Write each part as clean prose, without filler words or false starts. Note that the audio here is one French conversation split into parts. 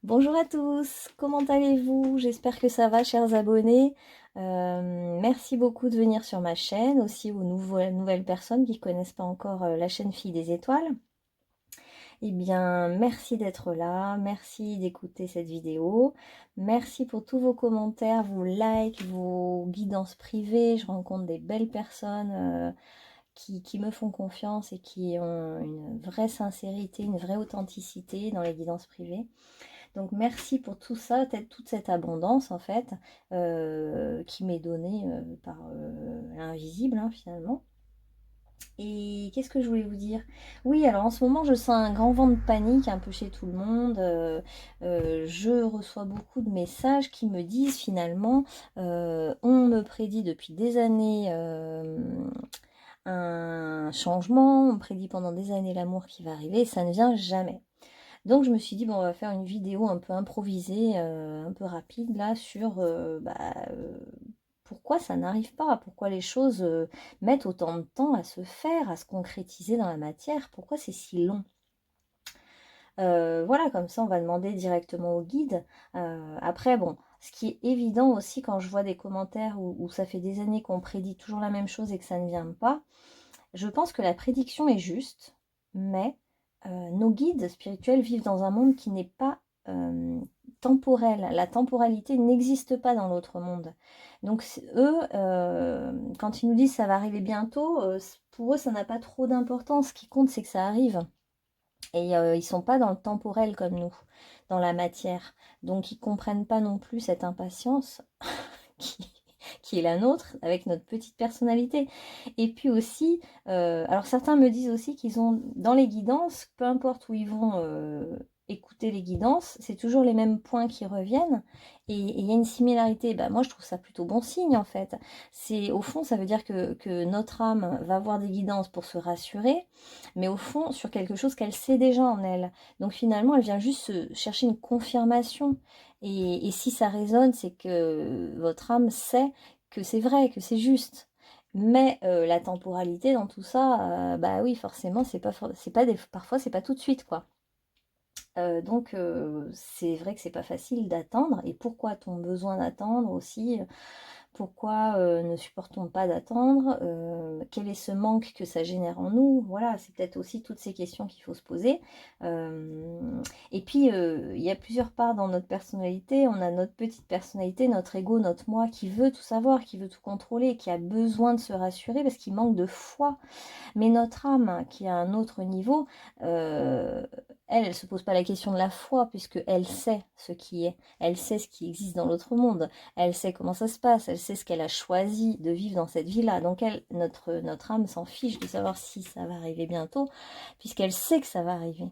Bonjour à tous, comment allez-vous? J'espère que ça va, chers abonnés. Merci beaucoup de venir sur ma chaîne, aussi aux nouvelles personnes qui ne connaissent pas encore la chaîne Filles des Étoiles. Eh bien, merci d'être là, merci d'écouter cette vidéo, merci pour tous vos commentaires, vos likes, vos guidances privées. Je rencontre des belles personnes qui me font confiance et qui ont une vraie sincérité, une vraie authenticité dans les guidances privées. Donc merci pour tout ça, toute cette abondance en fait, qui m'est donnée par l'invisible finalement. Et qu'est-ce que je voulais vous dire? Oui, alors en ce moment je sens un grand vent de panique un peu chez tout le monde. Je reçois beaucoup de messages qui me disent finalement, on me prédit depuis des années un changement, on me prédit pendant des années l'amour qui va arriver et ça ne vient jamais. Donc je me suis dit, bon, on va faire une vidéo un peu improvisée, un peu rapide là, sur pourquoi ça n'arrive pas, pourquoi les choses mettent autant de temps à se faire, à se concrétiser dans la matière, pourquoi c'est si long. Voilà, comme ça on va demander directement au guide. Après, bon, ce qui est évident aussi quand je vois des commentaires où ça fait des années qu'on prédit toujours la même chose et que ça ne vient pas, je pense que la prédiction est juste, mais nos guides spirituels vivent dans un monde qui n'est pas temporel. La temporalité n'existe pas dans l'autre monde. Donc eux, quand ils nous disent ça va arriver bientôt, pour eux ça n'a pas trop d'importance. Ce qui compte c'est que ça arrive. Et ils sont pas dans le temporel comme nous, dans la matière. Donc ils comprennent pas non plus cette impatience qui, qui est la nôtre, avec notre petite personnalité. Et puis aussi, alors certains me disent aussi qu'ils ont, dans les guidances, peu importe où ils vont écouter les guidances, c'est toujours les mêmes points qui reviennent. Et il y a une similarité. Bah, moi, je trouve ça plutôt bon signe, en fait. C'est, au fond, ça veut dire que notre âme va voir des guidances pour se rassurer, mais au fond, sur quelque chose qu'elle sait déjà en elle. Donc finalement, elle vient juste chercher une confirmation. Et si ça résonne, c'est que votre âme sait que c'est vrai, que c'est juste. Mais la temporalité dans tout ça, bah oui, forcément, parfois c'est pas tout de suite, quoi. Donc c'est vrai que c'est pas facile d'attendre. Et pourquoi a-t-on besoin d'attendre aussi? Pourquoi ne supportons pas d'attendre? Quel est ce manque que ça génère en nous? Voilà, c'est peut-être aussi toutes ces questions qu'il faut se poser. Et puis, il y a plusieurs parts dans notre personnalité. On a notre petite personnalité, notre ego, notre moi, qui veut tout savoir, qui veut tout contrôler, qui a besoin de se rassurer parce qu'il manque de foi. Mais notre âme, qui a un autre niveau, elle ne se pose pas la question de la foi, puisque elle sait ce qui est. Elle sait ce qui existe dans l'autre monde. Elle sait comment ça se passe. Elle sait ce qu'elle a choisi de vivre dans cette vie-là. Donc notre âme s'en fiche de savoir si ça va arriver bientôt, puisqu'elle sait que ça va arriver.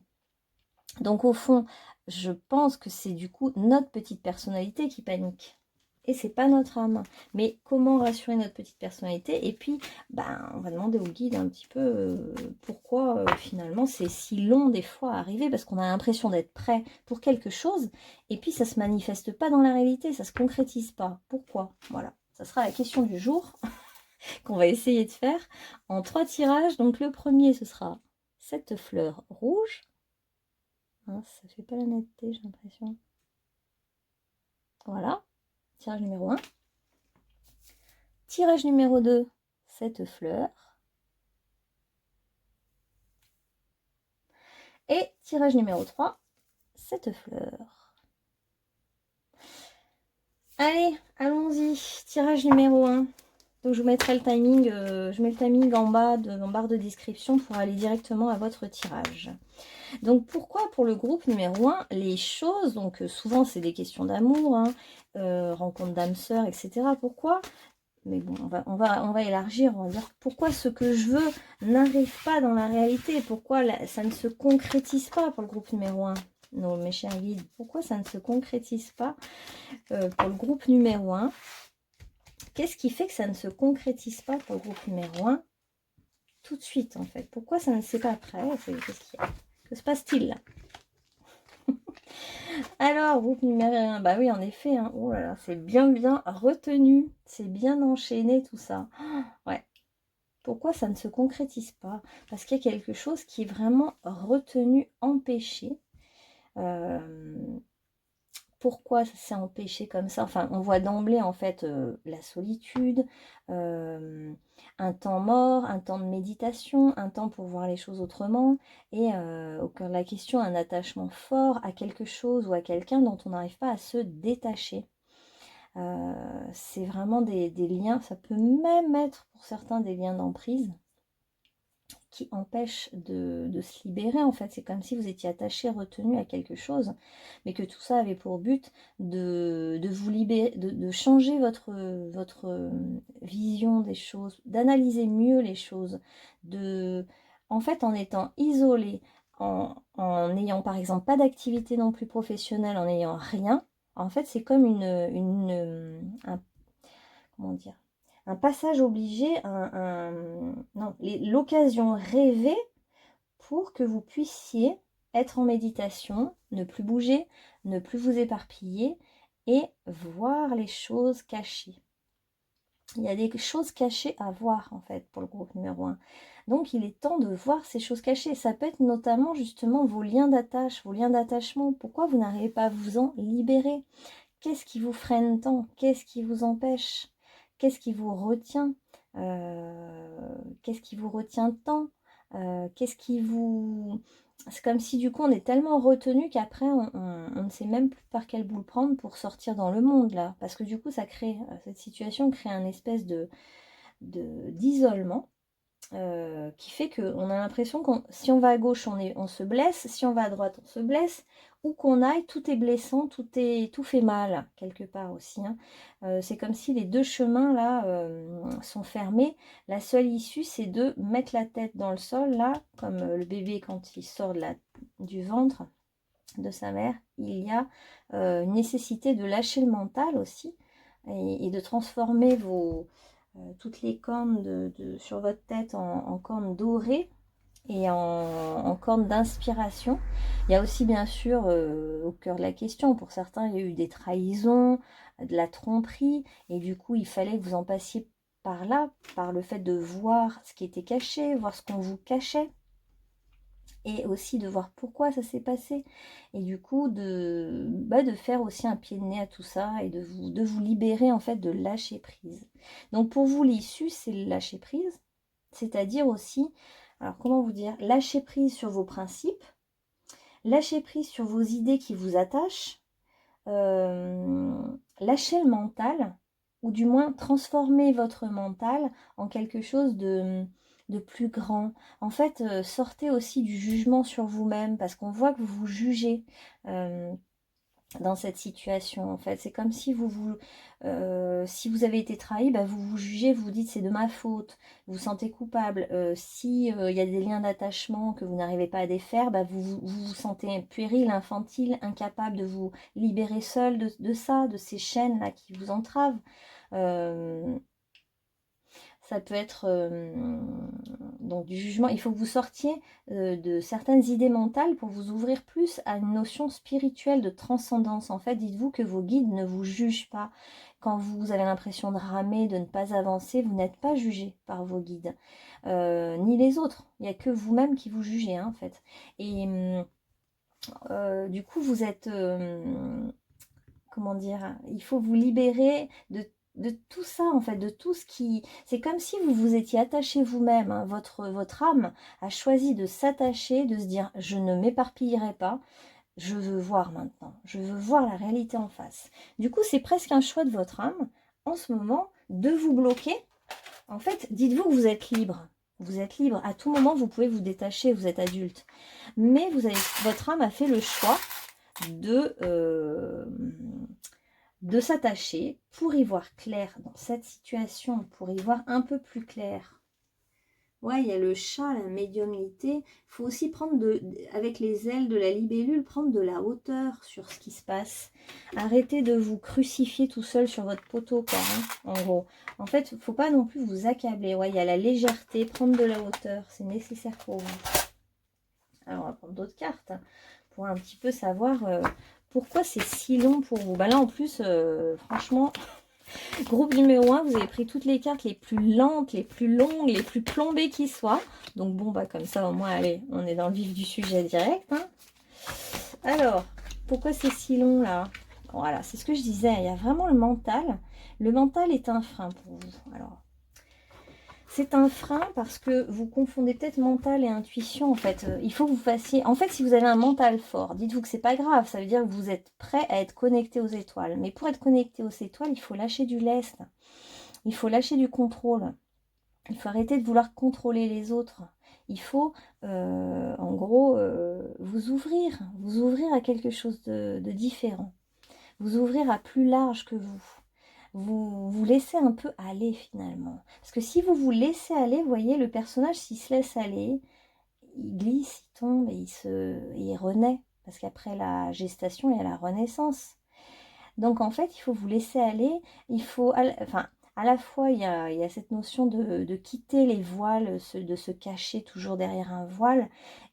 Donc au fond, je pense que c'est du coup notre petite personnalité qui panique. Et c'est pas notre âme. Mais comment rassurer notre petite personnalité? Et puis, ben, on va demander au guide un petit peu pourquoi finalement c'est si long des fois à arriver, parce qu'on a l'impression d'être prêt pour quelque chose, et puis ça se manifeste pas dans la réalité, ça se concrétise pas. Pourquoi? Voilà. Ça sera la question du jour qu'on va essayer de faire en 3 tirages. Donc le premier, ce sera cette fleur rouge. Hein, ça fait pas la netteté, j'ai l'impression. Voilà. Tirage numéro 1. Tirage numéro 2, cette fleur. Et tirage numéro 3, cette fleur. Allez, allons-y. Tirage numéro 1. Donc je vous mettrai le timing, je mets le timing en barre de description pour aller directement à votre tirage. Donc pourquoi pour le groupe numéro 1, les choses, donc souvent c'est des questions d'amour, rencontre d'âme sœur, etc. Pourquoi? Mais bon, on va élargir, on va dire pourquoi ce que je veux n'arrive pas dans la réalité, pourquoi ça ne se concrétise pas pour le groupe numéro 1, non, mes chers guides, pourquoi ça ne se concrétise pas pour le groupe numéro 1, qu'est-ce qui fait que ça ne se concrétise pas pour le groupe numéro 1 tout de suite en fait, pourquoi ça ne s'est pas prêt, qu'est-ce qu'il y a, que se passe-t-il là? Alors, groupe numéro 1, bah oui, en effet, hein. Oh là là, c'est bien retenu, c'est bien enchaîné tout ça. Ouais. Pourquoi ça ne se concrétise pas? Parce qu'il y a quelque chose qui est vraiment retenu, empêché. pourquoi ça s'est empêché comme ça. Enfin, on voit d'emblée en fait la solitude, un temps mort, un temps de méditation, un temps pour voir les choses autrement, et au cœur de la question, un attachement fort à quelque chose ou à quelqu'un dont on n'arrive pas à se détacher. C'est vraiment des liens, ça peut même être pour certains des liens d'emprise qui empêchent de se libérer en fait. C'est comme si vous étiez attaché, retenu à quelque chose, mais que tout ça avait pour but de vous libérer, de changer votre vision des choses, d'analyser mieux les choses, en fait en étant isolé, en n'ayant par exemple pas d'activité non plus professionnelle, en n'ayant rien, en fait c'est comme comment dire, un passage obligé, non, l'occasion rêvée pour que vous puissiez être en méditation, ne plus bouger, ne plus vous éparpiller et voir les choses cachées. Il y a des choses cachées à voir en fait pour le groupe numéro 1. Donc il est temps de voir ces choses cachées. Ça peut être notamment justement vos liens d'attache, vos liens d'attachement. Pourquoi vous n'arrivez pas à vous en libérer? Qu'est-ce qui vous freine tant? Qu'est-ce qui vous empêche? Qu'est-ce qui vous retient? Qu'est-ce qui vous retient tant? Qu'est-ce qui vous... C'est comme si du coup on est tellement retenu qu'après on ne sait même plus par quelle boule prendre pour sortir dans le monde là. Parce que du coup ça crée, cette situation crée un espèce d'isolement. Qui fait qu'on a l'impression que si on va à gauche, on se blesse, si on va à droite, on se blesse, où qu'on aille, tout est blessant, tout fait mal, quelque part aussi. Hein. C'est comme si les deux chemins, là, sont fermés. La seule issue, c'est de mettre la tête dans le sol, là, comme le bébé quand il sort du ventre de sa mère. Il y a une nécessité de lâcher le mental aussi, et de transformer toutes les cornes sur votre tête en cornes dorées et en cornes d'inspiration. Il y a aussi bien sûr au cœur de la question, pour certains il y a eu des trahisons, de la tromperie, et du coup il fallait que vous en passiez par là, par le fait de voir ce qui était caché, voir ce qu'on vous cachait, et aussi de voir pourquoi ça s'est passé, et du coup de faire aussi un pied de nez à tout ça, et de vous libérer en fait, de lâcher prise. Donc pour vous l'issue c'est le lâcher prise, c'est-à-dire aussi, alors comment vous dire, lâcher prise sur vos principes, lâcher prise sur vos idées qui vous attachent, lâcher le mental, ou du moins transformer votre mental en quelque chose de plus grand. En fait, sortez aussi du jugement sur vous-même, parce qu'on voit que vous vous jugez dans cette situation. En fait, c'est comme si si vous avez été trahi, bah, vous vous jugez, vous vous dites c'est de ma faute, vous vous sentez coupable. Si il y a des liens d'attachement que vous n'arrivez pas à défaire, bah, vous sentez puéril, infantile, incapable de vous libérer seul de ça, de ces chaînes là qui vous entravent. Ça peut être donc du jugement. Il faut que vous sortiez de certaines idées mentales pour vous ouvrir plus à une notion spirituelle de transcendance. En fait, dites-vous que vos guides ne vous jugent pas. Quand vous avez l'impression de ramer, de ne pas avancer, vous n'êtes pas jugé par vos guides, ni les autres. Il n'y a que vous-même qui vous jugez, hein, en fait. Et du coup, vous êtes... comment dire, il faut vous libérer de tout ça, en fait, de tout ce qui... C'est comme si vous vous étiez attaché vous-même, hein, votre âme a choisi de s'attacher, de se dire, je ne m'éparpillerai pas, je veux voir maintenant, je veux voir la réalité en face. Du coup, c'est presque un choix de votre âme, en ce moment, de vous bloquer. En fait, dites-vous que vous êtes libre. Vous êtes libre. À tout moment, vous pouvez vous détacher, vous êtes adulte. Mais votre âme a fait le choix de s'attacher pour y voir clair dans cette situation, pour y voir un peu plus clair. Ouais, il y a le chat, la médiumnité. Il faut aussi prendre, avec les ailes de la libellule, prendre de la hauteur sur ce qui se passe. Arrêtez de vous crucifier tout seul sur votre poteau, quoi, hein, en gros. En fait, il ne faut pas non plus vous accabler. Ouais, il y a la légèreté, prendre de la hauteur, c'est nécessaire pour vous. Alors, on va prendre d'autres cartes pour un petit peu savoir pourquoi c'est si long pour vous. Bah là, en plus, franchement, groupe numéro 1, vous avez pris toutes les cartes les plus lentes, les plus longues, les plus plombées qui soient. Donc bon, bah comme ça, au moins, allez, on est dans le vif du sujet direct. Hein. Alors, pourquoi c'est si long là? Voilà, c'est ce que je disais, il y a vraiment le mental. Le mental est un frein pour vous. Alors, c'est un frein parce que vous confondez peut-être mental et intuition en fait. Il faut que vous fassiez... En fait, si vous avez un mental fort, dites-vous que c'est pas grave. Ça veut dire que vous êtes prêt à être connecté aux étoiles. Mais pour être connecté aux étoiles, il faut lâcher du lest. Il faut lâcher du contrôle. Il faut arrêter de vouloir contrôler les autres. Il faut, en gros, vous ouvrir à quelque chose de différent. Vous ouvrir à plus large que vous. Vous laissez un peu aller finalement. Parce que si vous vous laissez aller, vous voyez, le personnage, s'il se laisse aller, il glisse, il tombe et il renaît. Parce qu'après la gestation, il y a la renaissance. Donc en fait, il faut vous laisser aller. Il faut, enfin, à la fois, il y a cette notion de quitter les voiles, de se cacher toujours derrière un voile.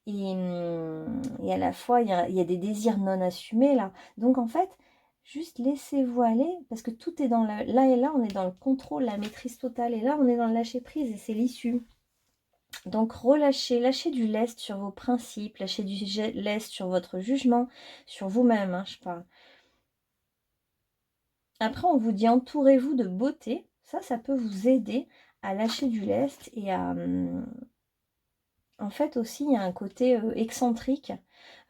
Et à la fois, il y a des désirs non assumés là. Donc en fait, juste laissez-vous aller, parce que tout est dans là et là, on est dans le contrôle, la maîtrise totale. Et là, on est dans le lâcher-prise et c'est l'issue. Donc relâchez, lâchez du lest sur vos principes, lâchez du lest sur votre jugement, sur vous-même, hein, je parle. Après, on vous dit entourez-vous de beauté. Ça peut vous aider à lâcher du lest et à... En fait aussi, il y a un côté excentrique.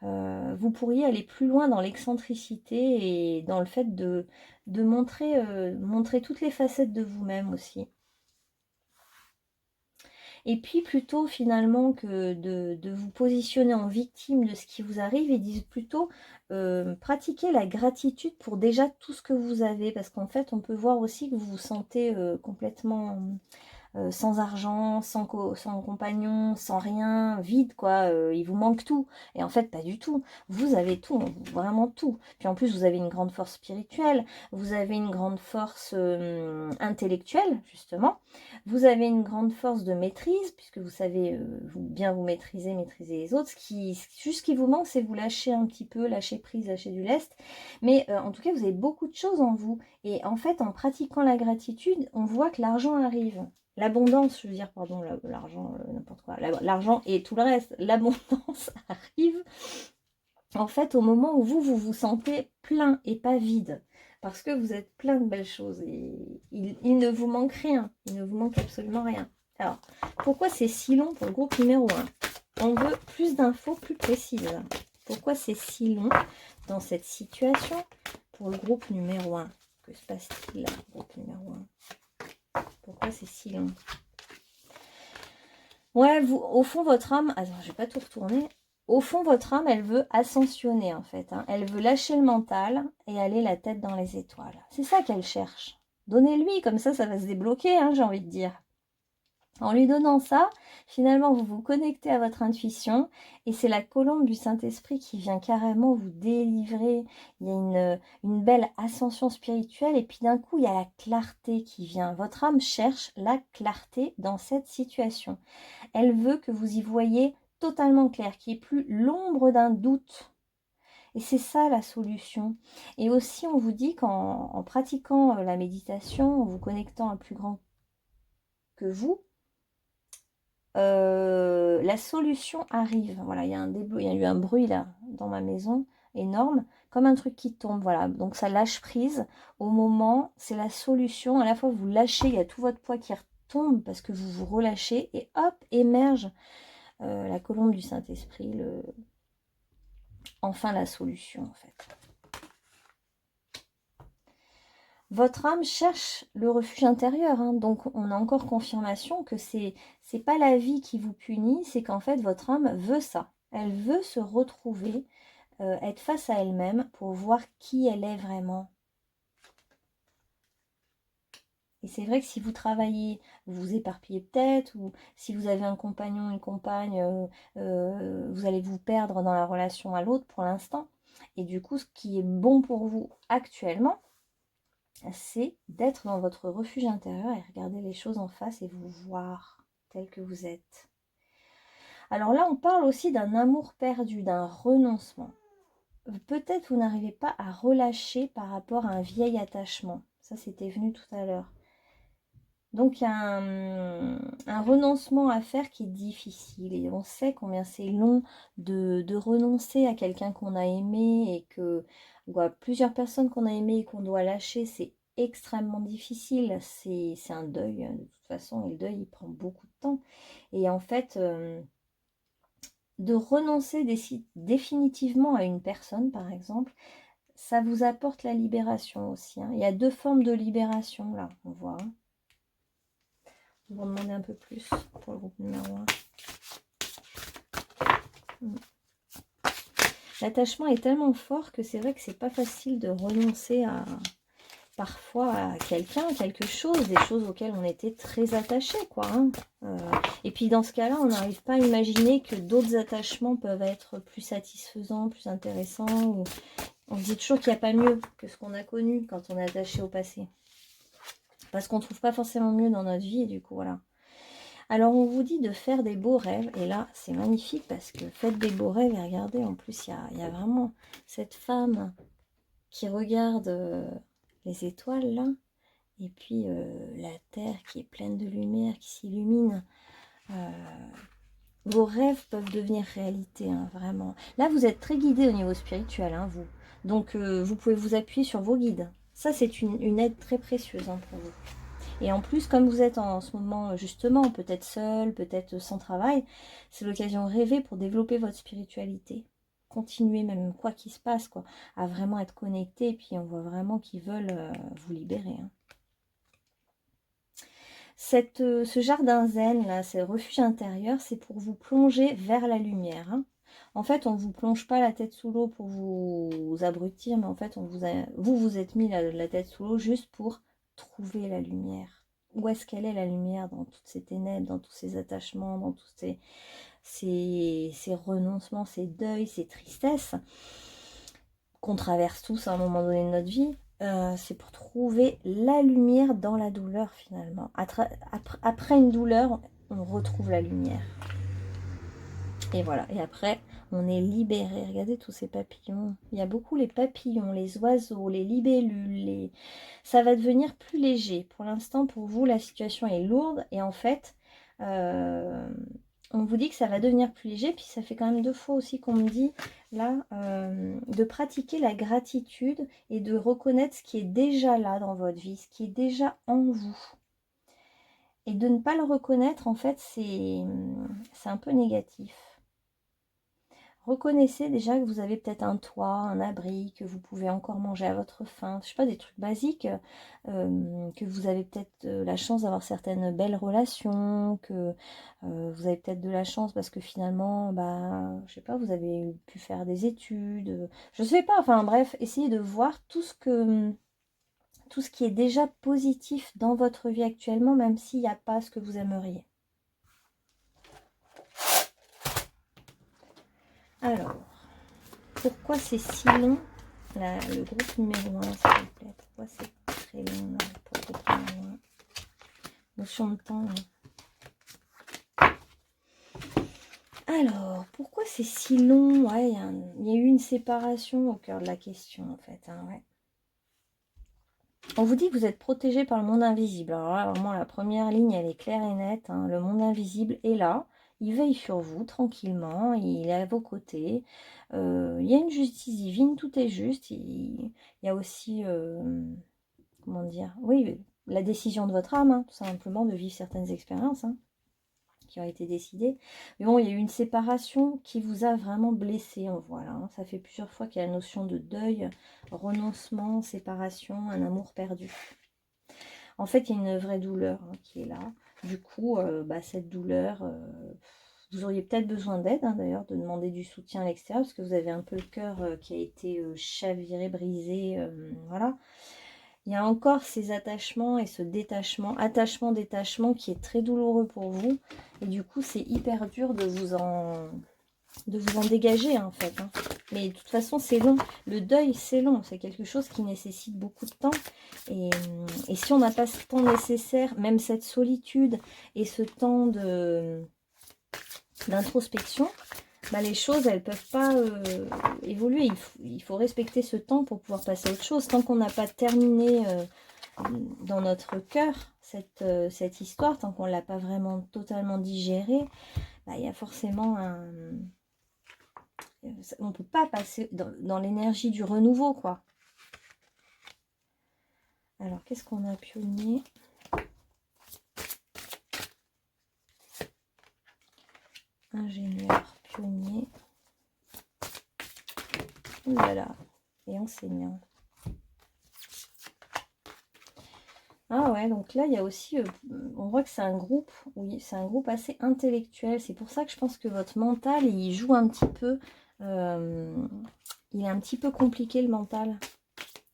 Vous pourriez aller plus loin dans l'excentricité et dans le fait de montrer toutes les facettes de vous-même aussi. Et puis plutôt finalement que de vous positionner en victime de ce qui vous arrive, ils disent plutôt pratiquer la gratitude pour déjà tout ce que vous avez. Parce qu'en fait, on peut voir aussi que vous vous sentez complètement sans argent, sans compagnon, sans rien, vide quoi, il vous manque tout. Et en fait, pas du tout. Vous avez tout, vraiment tout. Puis en plus, vous avez une grande force spirituelle, vous avez une grande force intellectuelle, justement. Vous avez une grande force de maîtrise, puisque vous savez bien vous maîtriser les autres. Juste ce qui vous manque, c'est vous lâcher un petit peu, lâcher prise, lâcher du lest. Mais en tout cas, vous avez beaucoup de choses en vous. Et en fait, en pratiquant la gratitude, on voit que l'argent arrive. L'abondance, je veux dire, pardon, l'argent, n'importe quoi. L'argent et tout le reste, l'abondance arrive en fait au moment où vous vous sentez plein et pas vide. Parce que vous êtes plein de belles choses et il ne vous manque rien. Il ne vous manque absolument rien. Alors, pourquoi c'est si long pour le groupe numéro 1? On veut plus d'infos plus précises. Pourquoi c'est si long dans cette situation pour le groupe numéro 1? Que se passe-t-il là, groupe numéro 1? Pourquoi c'est si long? Ouais, vous, au fond, votre âme... Attends, je vais pas tout retourner. Au fond, votre âme, elle veut ascensionner, en fait. Hein. Elle veut lâcher le mental et aller la tête dans les étoiles. C'est ça qu'elle cherche. Donnez-lui, comme ça va se débloquer, hein, j'ai envie de dire. En lui donnant ça, finalement, vous vous connectez à votre intuition et c'est la colombe du Saint-Esprit qui vient carrément vous délivrer. Il y a une belle ascension spirituelle et puis d'un coup, il y a la clarté qui vient. Votre âme cherche la clarté dans cette situation. Elle veut que vous y voyez totalement clair, qu'il n'y ait plus l'ombre d'un doute. Et c'est ça la solution. Et aussi, on vous dit qu'en pratiquant la méditation, en vous connectant à plus grand que vous, la solution arrive. Voilà, il y a eu un bruit là dans ma maison énorme, comme un truc qui tombe. Voilà, donc ça lâche prise. Au moment, c'est la solution. À la fois, vous lâchez, il y a tout votre poids qui retombe parce que vous vous relâchez et hop, émerge la colombe du Saint-Esprit, enfin la solution en fait. Votre âme cherche le refuge intérieur, hein, donc on a encore confirmation que c'est pas la vie qui vous punit, c'est qu'en fait votre âme veut ça. Elle veut se retrouver, être face à elle-même pour voir qui elle est vraiment. Et c'est vrai que si vous travaillez, vous vous éparpillez peut-être, ou si vous avez un compagnon, une compagne, vous allez vous perdre dans la relation à l'autre pour l'instant. Et du coup, ce qui est bon pour vous actuellement, c'est d'être dans votre refuge intérieur et regarder les choses en face et vous voir tel que vous êtes. Alors là, on parle aussi d'un amour perdu, d'un renoncement. Peut-être vous n'arrivez pas à relâcher par rapport à un vieil attachement. Ça, c'était venu tout à l'heure. Donc, il y a un renoncement à faire qui est difficile. Et on sait combien c'est long de renoncer à quelqu'un qu'on a aimé et que ou à plusieurs personnes qu'on a aimées et qu'on doit lâcher, c'est extrêmement difficile. C'est un deuil, de toute façon, et le deuil, il prend beaucoup de temps. Et en fait, de renoncer définitivement à une personne, par exemple, ça vous apporte la libération aussi. Hein. Il y a 2 formes de libération, là, on voit. Hein. On va demander un peu plus pour le groupe numéro 1. L'attachement est tellement fort que c'est vrai que c'est pas facile de renoncer parfois à quelqu'un, quelque chose, des choses auxquelles on était très attaché, quoi. Hein. Et puis dans ce cas-là, on n'arrive pas à imaginer que d'autres attachements peuvent être plus satisfaisants, plus intéressants. Ou... On se dit toujours qu'il n'y a pas mieux que ce qu'on a connu quand on est attaché au passé. Parce qu'on ne trouve pas forcément mieux dans notre vie, et du coup, voilà. Alors, on vous dit de faire des beaux rêves. Et là, c'est magnifique parce que faites des beaux rêves. Et regardez, en plus, il y a vraiment cette femme qui regarde les étoiles, là. Et puis, la terre qui est pleine de lumière, qui s'illumine. Vos rêves peuvent devenir réalité, hein, vraiment. Là, vous êtes très guidé au niveau spirituel, hein, vous. Donc, vous pouvez vous appuyer sur vos guides. Ça, c'est une aide très précieuse hein, pour vous. Et en plus, comme vous êtes en ce moment, justement, peut-être seul, peut-être sans travail, c'est l'occasion rêvée pour développer votre spiritualité. Continuez, même quoi qu'il se passe, quoi, à vraiment être connecté. Et puis, on voit vraiment qu'ils veulent vous libérer. Hein. Ce jardin zen, là, ce refuge intérieur, c'est pour vous plonger vers la lumière. Hein. En fait, on ne vous plonge pas la tête sous l'eau pour vous abrutir, mais en fait, vous êtes mis la tête sous l'eau juste pour trouver la lumière. Où est-ce qu'elle est la lumière dans toutes ces ténèbres, dans tous ces attachements, dans tous ces renoncements, ces deuils, ces tristesses qu'on traverse tous à un moment donné de notre vie. C'est pour trouver la lumière dans la douleur finalement. Après une douleur, on retrouve la lumière. Et voilà, et après, on est libéré. Regardez tous ces papillons. Il y a beaucoup les papillons, les oiseaux, les libellules. Ça va devenir plus léger. Pour l'instant, pour vous, la situation est lourde. Et en fait, on vous dit que ça va devenir plus léger. Puis ça fait quand même 2 fois aussi qu'on me dit, là, de pratiquer la gratitude et de reconnaître ce qui est déjà là dans votre vie, ce qui est déjà en vous. Et de ne pas le reconnaître, en fait, c'est un peu négatif. Reconnaissez déjà que vous avez peut-être un toit, un abri, que vous pouvez encore manger à votre faim. Je sais pas, des trucs basiques, que vous avez peut-être la chance d'avoir certaines belles relations, que vous avez peut-être de la chance parce que finalement, bah, je sais pas, vous avez pu faire des études. Je sais pas, enfin bref, essayez de voir tout ce qui est déjà positif dans votre vie actuellement, même s'il n'y a pas ce que vous aimeriez. Alors, pourquoi c'est si long le groupe numéro 1, s'il vous plaît? Pourquoi c'est très long là, pour le groupe numéro 1? Notion de temps. Là. Alors, pourquoi c'est si long? Ouais, il y a eu une séparation au cœur de la question, en fait. Hein, ouais. On vous dit que vous êtes protégé par le monde invisible. Alors là, vraiment, la première ligne, elle est claire et nette. Hein. Le monde invisible est là. Il veille sur vous tranquillement. Il est à vos côtés. Il y a une justice divine. Tout est juste. Il y a aussi... comment dire? Oui, la décision de votre âme. Hein, tout simplement de vivre certaines expériences. Hein, qui ont été décidées. Mais bon, il y a eu une séparation qui vous a vraiment blessé, on voit là. Hein. Ça fait plusieurs fois qu'il y a la notion de deuil, renoncement, séparation, un amour perdu. En fait, il y a une vraie douleur hein, qui est là. Du coup, cette douleur, vous auriez peut-être besoin d'aide, hein, d'ailleurs, de demander du soutien à l'extérieur, parce que vous avez un peu le cœur qui a été chaviré, brisé, voilà. Il y a encore ces attachements et ce détachement, attachement-détachement qui est très douloureux pour vous. Et du coup, c'est hyper dur de vous en dégager, en fait. Hein. Mais de toute façon, c'est long. Le deuil, c'est long. C'est quelque chose qui nécessite beaucoup de temps. Et si on n'a pas ce temps nécessaire, même cette solitude et ce temps d'introspection, bah, les choses, elles ne peuvent pas évoluer. Il faut respecter ce temps pour pouvoir passer à autre chose. Tant qu'on n'a pas terminé dans notre cœur cette histoire, tant qu'on ne l'a pas vraiment totalement digérée, bah, il y a forcément on ne peut pas passer dans l'énergie du renouveau, quoi. Alors, qu'est-ce qu'on a, pionnier? Ingénieur, pionnier. Ouh là là. Et enseignant. Ah ouais, donc là, il y a aussi, on voit que c'est un groupe, oui, c'est un groupe assez intellectuel. C'est pour ça que je pense que votre mental, il joue un petit peu, il est un petit peu compliqué le mental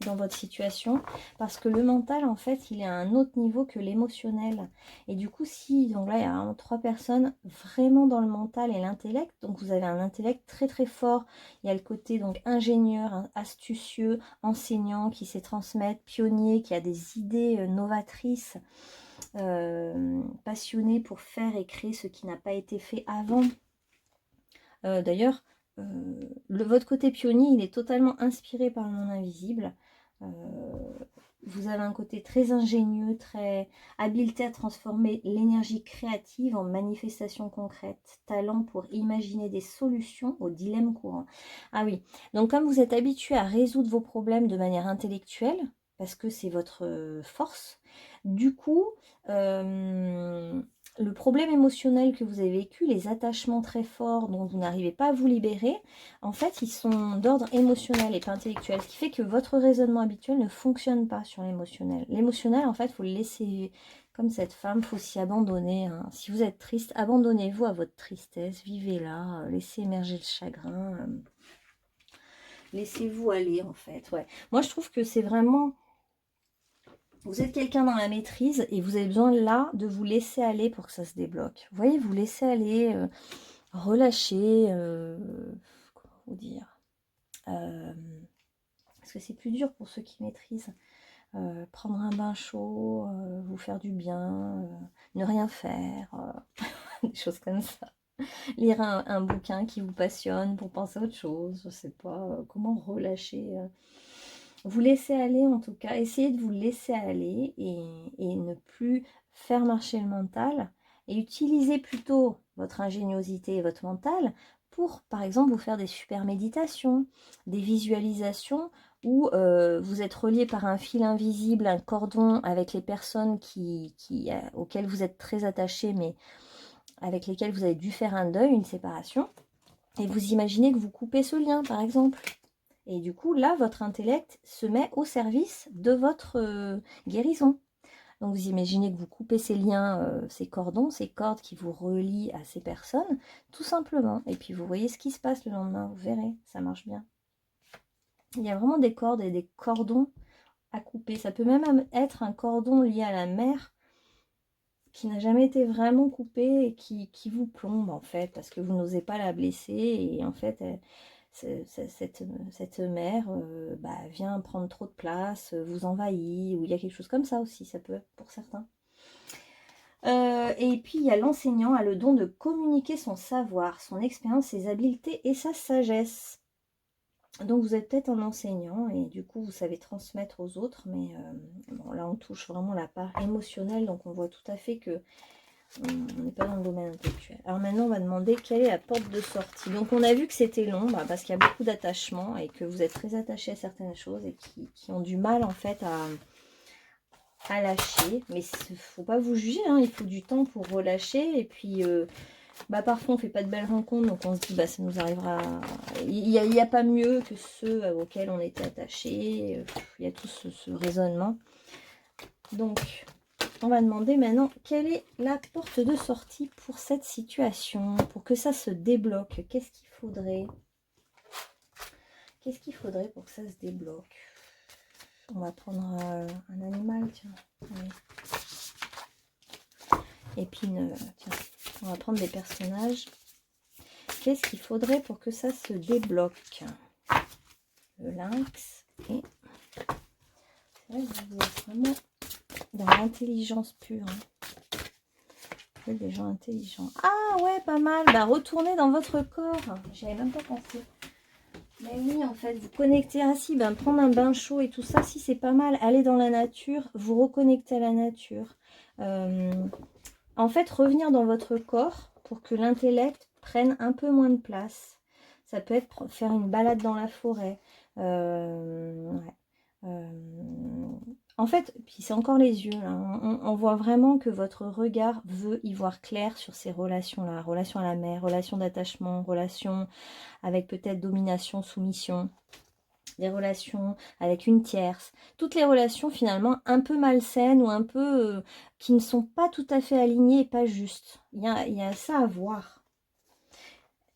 dans votre situation, parce que le mental, en fait, il est à un autre niveau que l'émotionnel. Et du coup, si, donc là, il y a 3 personnes vraiment dans le mental et l'intellect, donc vous avez un intellect très très fort. Il y a le côté donc ingénieur, astucieux, enseignant qui sait transmettre, pionnier, qui a des idées novatrices, passionné pour faire et créer ce qui n'a pas été fait avant. D'ailleurs, votre côté pionnier, il est totalement inspiré par le monde invisible. Vous avez un côté très ingénieux, très habileté à transformer l'énergie créative en manifestation concrète, talent pour imaginer des solutions aux dilemmes courants. Ah oui, donc comme vous êtes habitué à résoudre vos problèmes de manière intellectuelle, parce que c'est votre force, du coup, le problème émotionnel que vous avez vécu, les attachements très forts dont vous n'arrivez pas à vous libérer, en fait, ils sont d'ordre émotionnel et pas intellectuel, ce qui fait que votre raisonnement habituel ne fonctionne pas sur l'émotionnel. L'émotionnel, en fait, il faut le laisser, comme cette femme, il faut s'y abandonner. Hein. Si vous êtes triste, abandonnez-vous à votre tristesse, vivez-la, laissez émerger le chagrin, laissez-vous aller, en fait. Ouais. Moi, je trouve que c'est vraiment... Vous êtes quelqu'un dans la maîtrise et vous avez besoin là de vous laisser aller pour que ça se débloque. Vous voyez, vous laissez aller, relâcher, comment vous dire, parce que c'est plus dur pour ceux qui maîtrisent. Prendre un bain chaud, vous faire du bien, ne rien faire, des choses comme ça. Lire un bouquin qui vous passionne pour penser à autre chose, je sais pas, comment relâcher. Vous laisser aller en tout cas, essayez de vous laisser aller et ne plus faire marcher le mental et utiliser plutôt votre ingéniosité et votre mental pour, par exemple, vous faire des super méditations, des visualisations où vous êtes relié par un fil invisible, un cordon avec les personnes auxquelles vous êtes très attaché, mais avec lesquelles vous avez dû faire un deuil, une séparation. Et vous imaginez que vous coupez ce lien, par exemple. Et du coup, là, votre intellect se met au service de votre guérison. Donc, vous imaginez que vous coupez ces liens, ces cordons, ces cordes qui vous relient à ces personnes, tout simplement. Et puis, vous voyez ce qui se passe le lendemain. Vous verrez, ça marche bien. Il y a vraiment des cordes et des cordons à couper. Ça peut même être un cordon lié à la mer qui n'a jamais été vraiment coupé et qui vous plombe, en fait, parce que vous n'osez pas la blesser. Et en fait, cette mère vient prendre trop de place, vous envahit, ou il y a quelque chose comme ça aussi, ça peut être pour certains. Et puis il y a l'enseignant, a le don de communiquer son savoir, son expérience, ses habiletés et sa sagesse. Donc vous êtes peut-être un enseignant et du coup vous savez transmettre aux autres, mais bon, là on touche vraiment la part émotionnelle, donc on voit tout à fait que on n'est pas dans le domaine intellectuel. Alors maintenant, on va demander quelle est la porte de sortie. Donc on a vu que c'était long, parce qu'il y a beaucoup d'attachement et que vous êtes très attaché à certaines choses et qui ont du mal en fait à lâcher. Mais il ne faut pas vous juger, hein, il faut du temps pour relâcher. Et puis parfois on ne fait pas de belles rencontres, donc on se dit ça nous arrivera. Il n'y a pas mieux que ceux auxquels on était attachés. Il y a tout ce raisonnement. Donc... on va demander maintenant quelle est la porte de sortie pour cette situation, pour que ça se débloque. Qu'est-ce qu'il faudrait? Qu'est-ce qu'il faudrait pour que ça se débloque? On va prendre un animal, tiens. Allez. Épine, tiens. On va prendre des personnages. Qu'est-ce qu'il faudrait pour que ça se débloque? Le lynx et... c'est vrai que vous êtes vraiment dans l'intelligence pure. Des gens intelligents. Ah ouais, pas mal. Retournez dans votre corps. J'y avais même pas pensé. Mais oui, en fait, vous connectez ainsi, prendre un bain chaud et tout ça, si c'est pas mal. Aller dans la nature, vous reconnecter à la nature. En fait, revenir dans votre corps pour que l'intellect prenne un peu moins de place. Ça peut être faire une balade dans la forêt. Ouais. En fait, puis c'est encore les yeux, là. On voit vraiment que votre regard veut y voir clair sur ces relations-là. Relation à la mère, relation d'attachement, relation avec peut-être domination, soumission, des relations avec une tierce. Toutes les relations finalement un peu malsaines ou un peu qui ne sont pas tout à fait alignées et pas justes. Il y a ça à voir.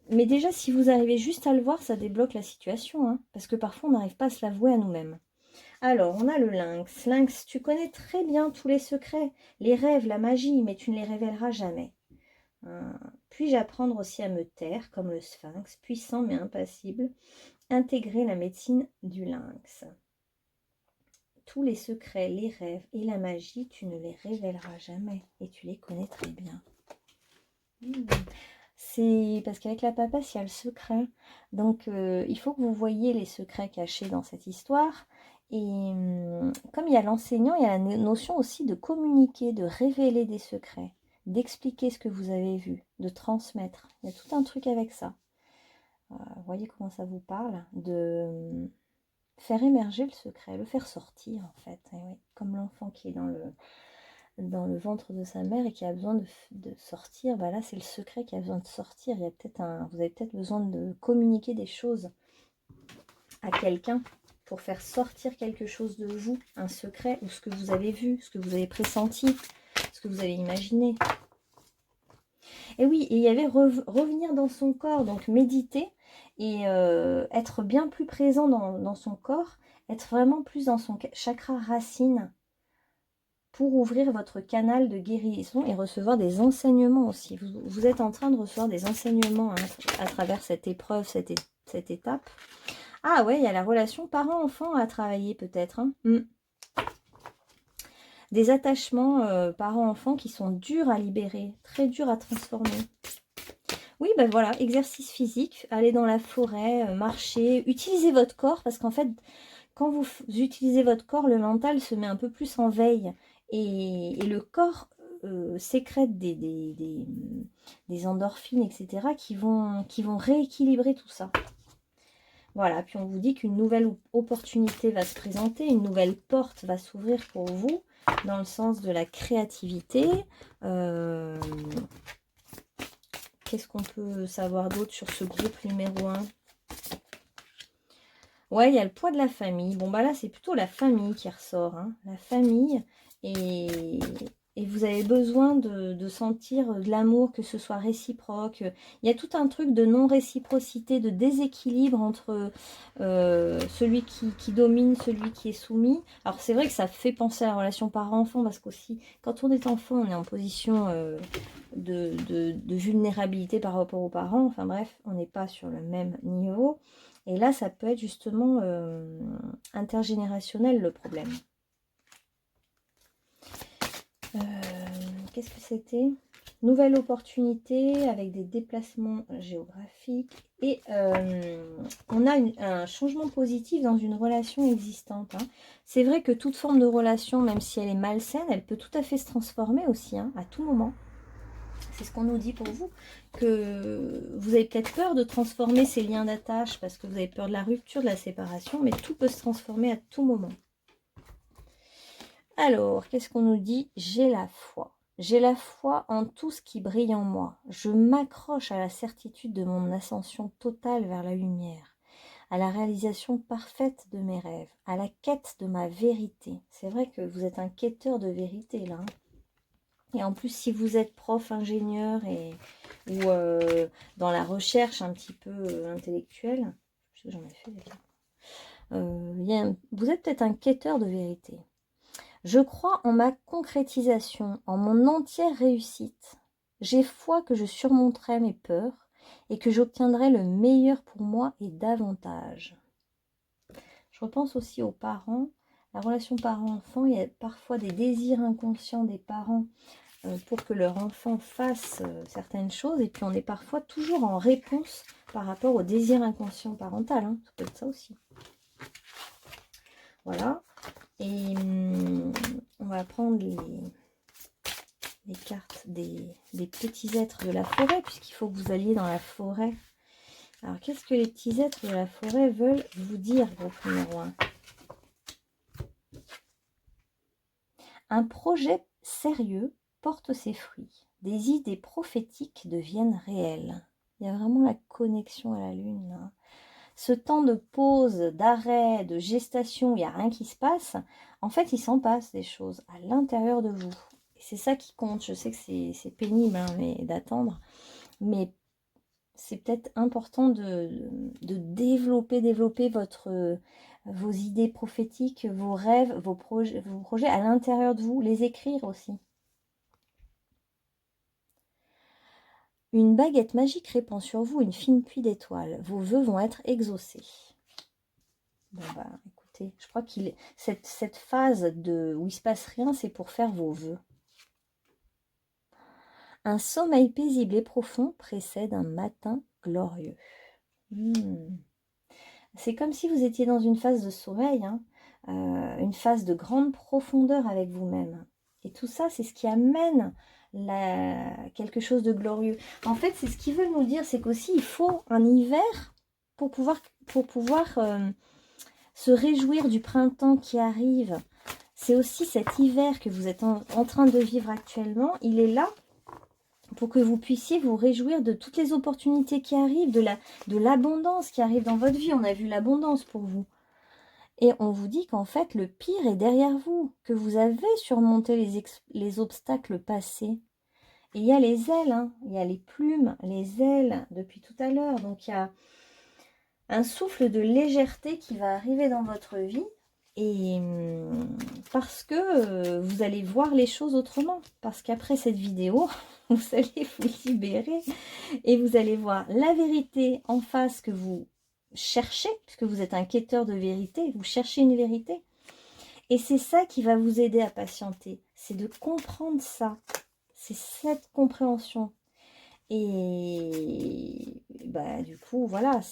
Mais déjà, si vous arrivez juste à le voir, ça débloque la situation, hein, parce que parfois on n'arrive pas à se l'avouer à nous-mêmes. Alors, on a le lynx. Lynx, tu connais très bien tous les secrets, les rêves, la magie, mais tu ne les révéleras jamais. Puis-je apprendre aussi à me taire, comme le sphinx, puissant mais impassible, intégrer la médecine du lynx. Tous les secrets, les rêves et la magie, tu ne les révéleras jamais, et tu les connais très bien. C'est parce qu'avec la papace, il y a le secret. Donc, il faut que vous voyiez les secrets cachés dans cette histoire. Et comme il y a l'enseignant, il y a la notion aussi de communiquer, de révéler des secrets, d'expliquer ce que vous avez vu, de transmettre. Il y a tout un truc avec ça. Vous voyez comment ça vous parle? De faire émerger le secret, le faire sortir en fait. Et oui, comme l'enfant qui est dans le ventre de sa mère et qui a besoin de sortir, bah là c'est le secret qui a besoin de sortir. Il y a peut-être vous avez peut-être besoin de communiquer des choses à quelqu'un pour faire sortir quelque chose de vous, un secret ou ce que vous avez vu, ce que vous avez pressenti, ce que vous avez imaginé. Et oui, et il y avait revenir dans son corps, donc méditer et être bien plus présent dans son corps, être vraiment plus dans son chakra racine pour ouvrir votre canal de guérison et recevoir des enseignements aussi. Vous êtes en train de recevoir des enseignements à travers cette épreuve, cette étape. Ah ouais, il y a la relation parent-enfant à travailler peut-être. Hein. Des attachements parent-enfant qui sont durs à libérer, très durs à transformer. Oui, ben voilà, exercice physique, aller dans la forêt, marcher, utilisez votre corps parce qu'en fait, quand vous utilisez votre corps, le mental se met un peu plus en veille et le corps sécrète des endorphines, etc., qui vont rééquilibrer tout ça. Voilà, puis on vous dit qu'une nouvelle opportunité va se présenter, une nouvelle porte va s'ouvrir pour vous, dans le sens de la créativité. Qu'est-ce qu'on peut savoir d'autre sur ce groupe numéro 1 ? Ouais, il y a le poids de la famille. Bon, bah là, c'est plutôt la famille qui ressort. Hein. La famille. Et vous avez besoin de sentir de l'amour, que ce soit réciproque. Il y a tout un truc de non-réciprocité, de déséquilibre entre celui qui domine, celui qui est soumis. Alors, c'est vrai que ça fait penser à la relation parent-enfant, parce qu'aussi, quand on est enfant, on est en position de vulnérabilité par rapport aux parents. Enfin bref, on n'est pas sur le même niveau. Et là, ça peut être justement intergénérationnel le problème. Qu'est-ce que c'était? Nouvelle opportunité avec des déplacements géographiques. Et on a un changement positif dans une relation existante. Hein. C'est vrai que toute forme de relation, même si elle est malsaine, elle peut tout à fait se transformer aussi, hein, à tout moment. C'est ce qu'on nous dit pour vous, que vous avez peut-être peur de transformer ces liens d'attache parce que vous avez peur de la rupture, de la séparation, mais tout peut se transformer à tout moment. Alors, qu'est-ce qu'on nous dit? J'ai la foi. J'ai la foi en tout ce qui brille en moi. Je m'accroche à la certitude de mon ascension totale vers la lumière, à la réalisation parfaite de mes rêves, à la quête de ma vérité. C'est vrai que vous êtes un quêteur de vérité, là. Et en plus, si vous êtes prof, ingénieur ou dans la recherche un petit peu intellectuelle, je sais que j'en ai fait déjà, vous êtes peut-être un quêteur de vérité. Je crois en ma concrétisation, en mon entière réussite. J'ai foi que je surmonterai mes peurs et que j'obtiendrai le meilleur pour moi et davantage. Je repense aussi aux parents. La relation parent-enfant, il y a parfois des désirs inconscients des parents pour que leur enfant fasse certaines choses, et puis on est parfois toujours en réponse par rapport au désir inconscient parental, hein. Ça peut être ça aussi. Voilà, et on va prendre les cartes des petits êtres de la forêt, puisqu'il faut que vous alliez dans la forêt Alors, qu'est-ce que les petits êtres de la forêt veulent vous dire, groupe numéro 1? Un projet sérieux porte ses fruits. Des idées prophétiques deviennent réelles. Il y a vraiment la connexion à la lune, là. Ce temps de pause, d'arrêt, de gestation, il n'y a rien qui se passe. En fait, il s'en passe des choses à l'intérieur de vous. Et c'est ça qui compte. Je sais que c'est pénible hein, d'attendre. Mais c'est peut-être important de développer vos idées prophétiques, vos rêves, vos projets à l'intérieur de vous. Les écrire aussi. Une baguette magique répand sur vous une fine pluie d'étoiles. Vos vœux vont être exaucés. Bon bah écoutez, je crois qu'il cette phase où il se passe rien, c'est pour faire vos vœux. Un sommeil paisible et profond précède un matin glorieux. C'est comme si vous étiez dans une phase de sommeil, hein, une phase de grande profondeur avec vous-même. Et tout ça, c'est ce qui amène quelque chose de glorieux. En fait, c'est ce qu'ils veulent nous dire, c'est qu'aussi, il faut un hiver pour pouvoir se réjouir du printemps qui arrive. C'est aussi cet hiver que vous êtes en train de vivre actuellement. Il est là pour que vous puissiez vous réjouir de toutes les opportunités qui arrivent, de l'abondance qui arrive dans votre vie. On a vu l'abondance pour vous. Et on vous dit qu'en fait, le pire est derrière vous, que vous avez surmonté les obstacles passés. Et il y a les ailes, hein, il y a les plumes, les ailes depuis tout à l'heure. Donc il y a un souffle de légèreté qui va arriver dans votre vie. Et parce que vous allez voir les choses autrement. Parce qu'après cette vidéo, vous allez vous libérer et vous allez voir la vérité en face que vous cherchez, puisque vous êtes un quêteur de vérité, vous cherchez une vérité. Et c'est ça qui va vous aider à patienter. C'est de comprendre ça. C'est cette compréhension. Et bah, du coup, voilà,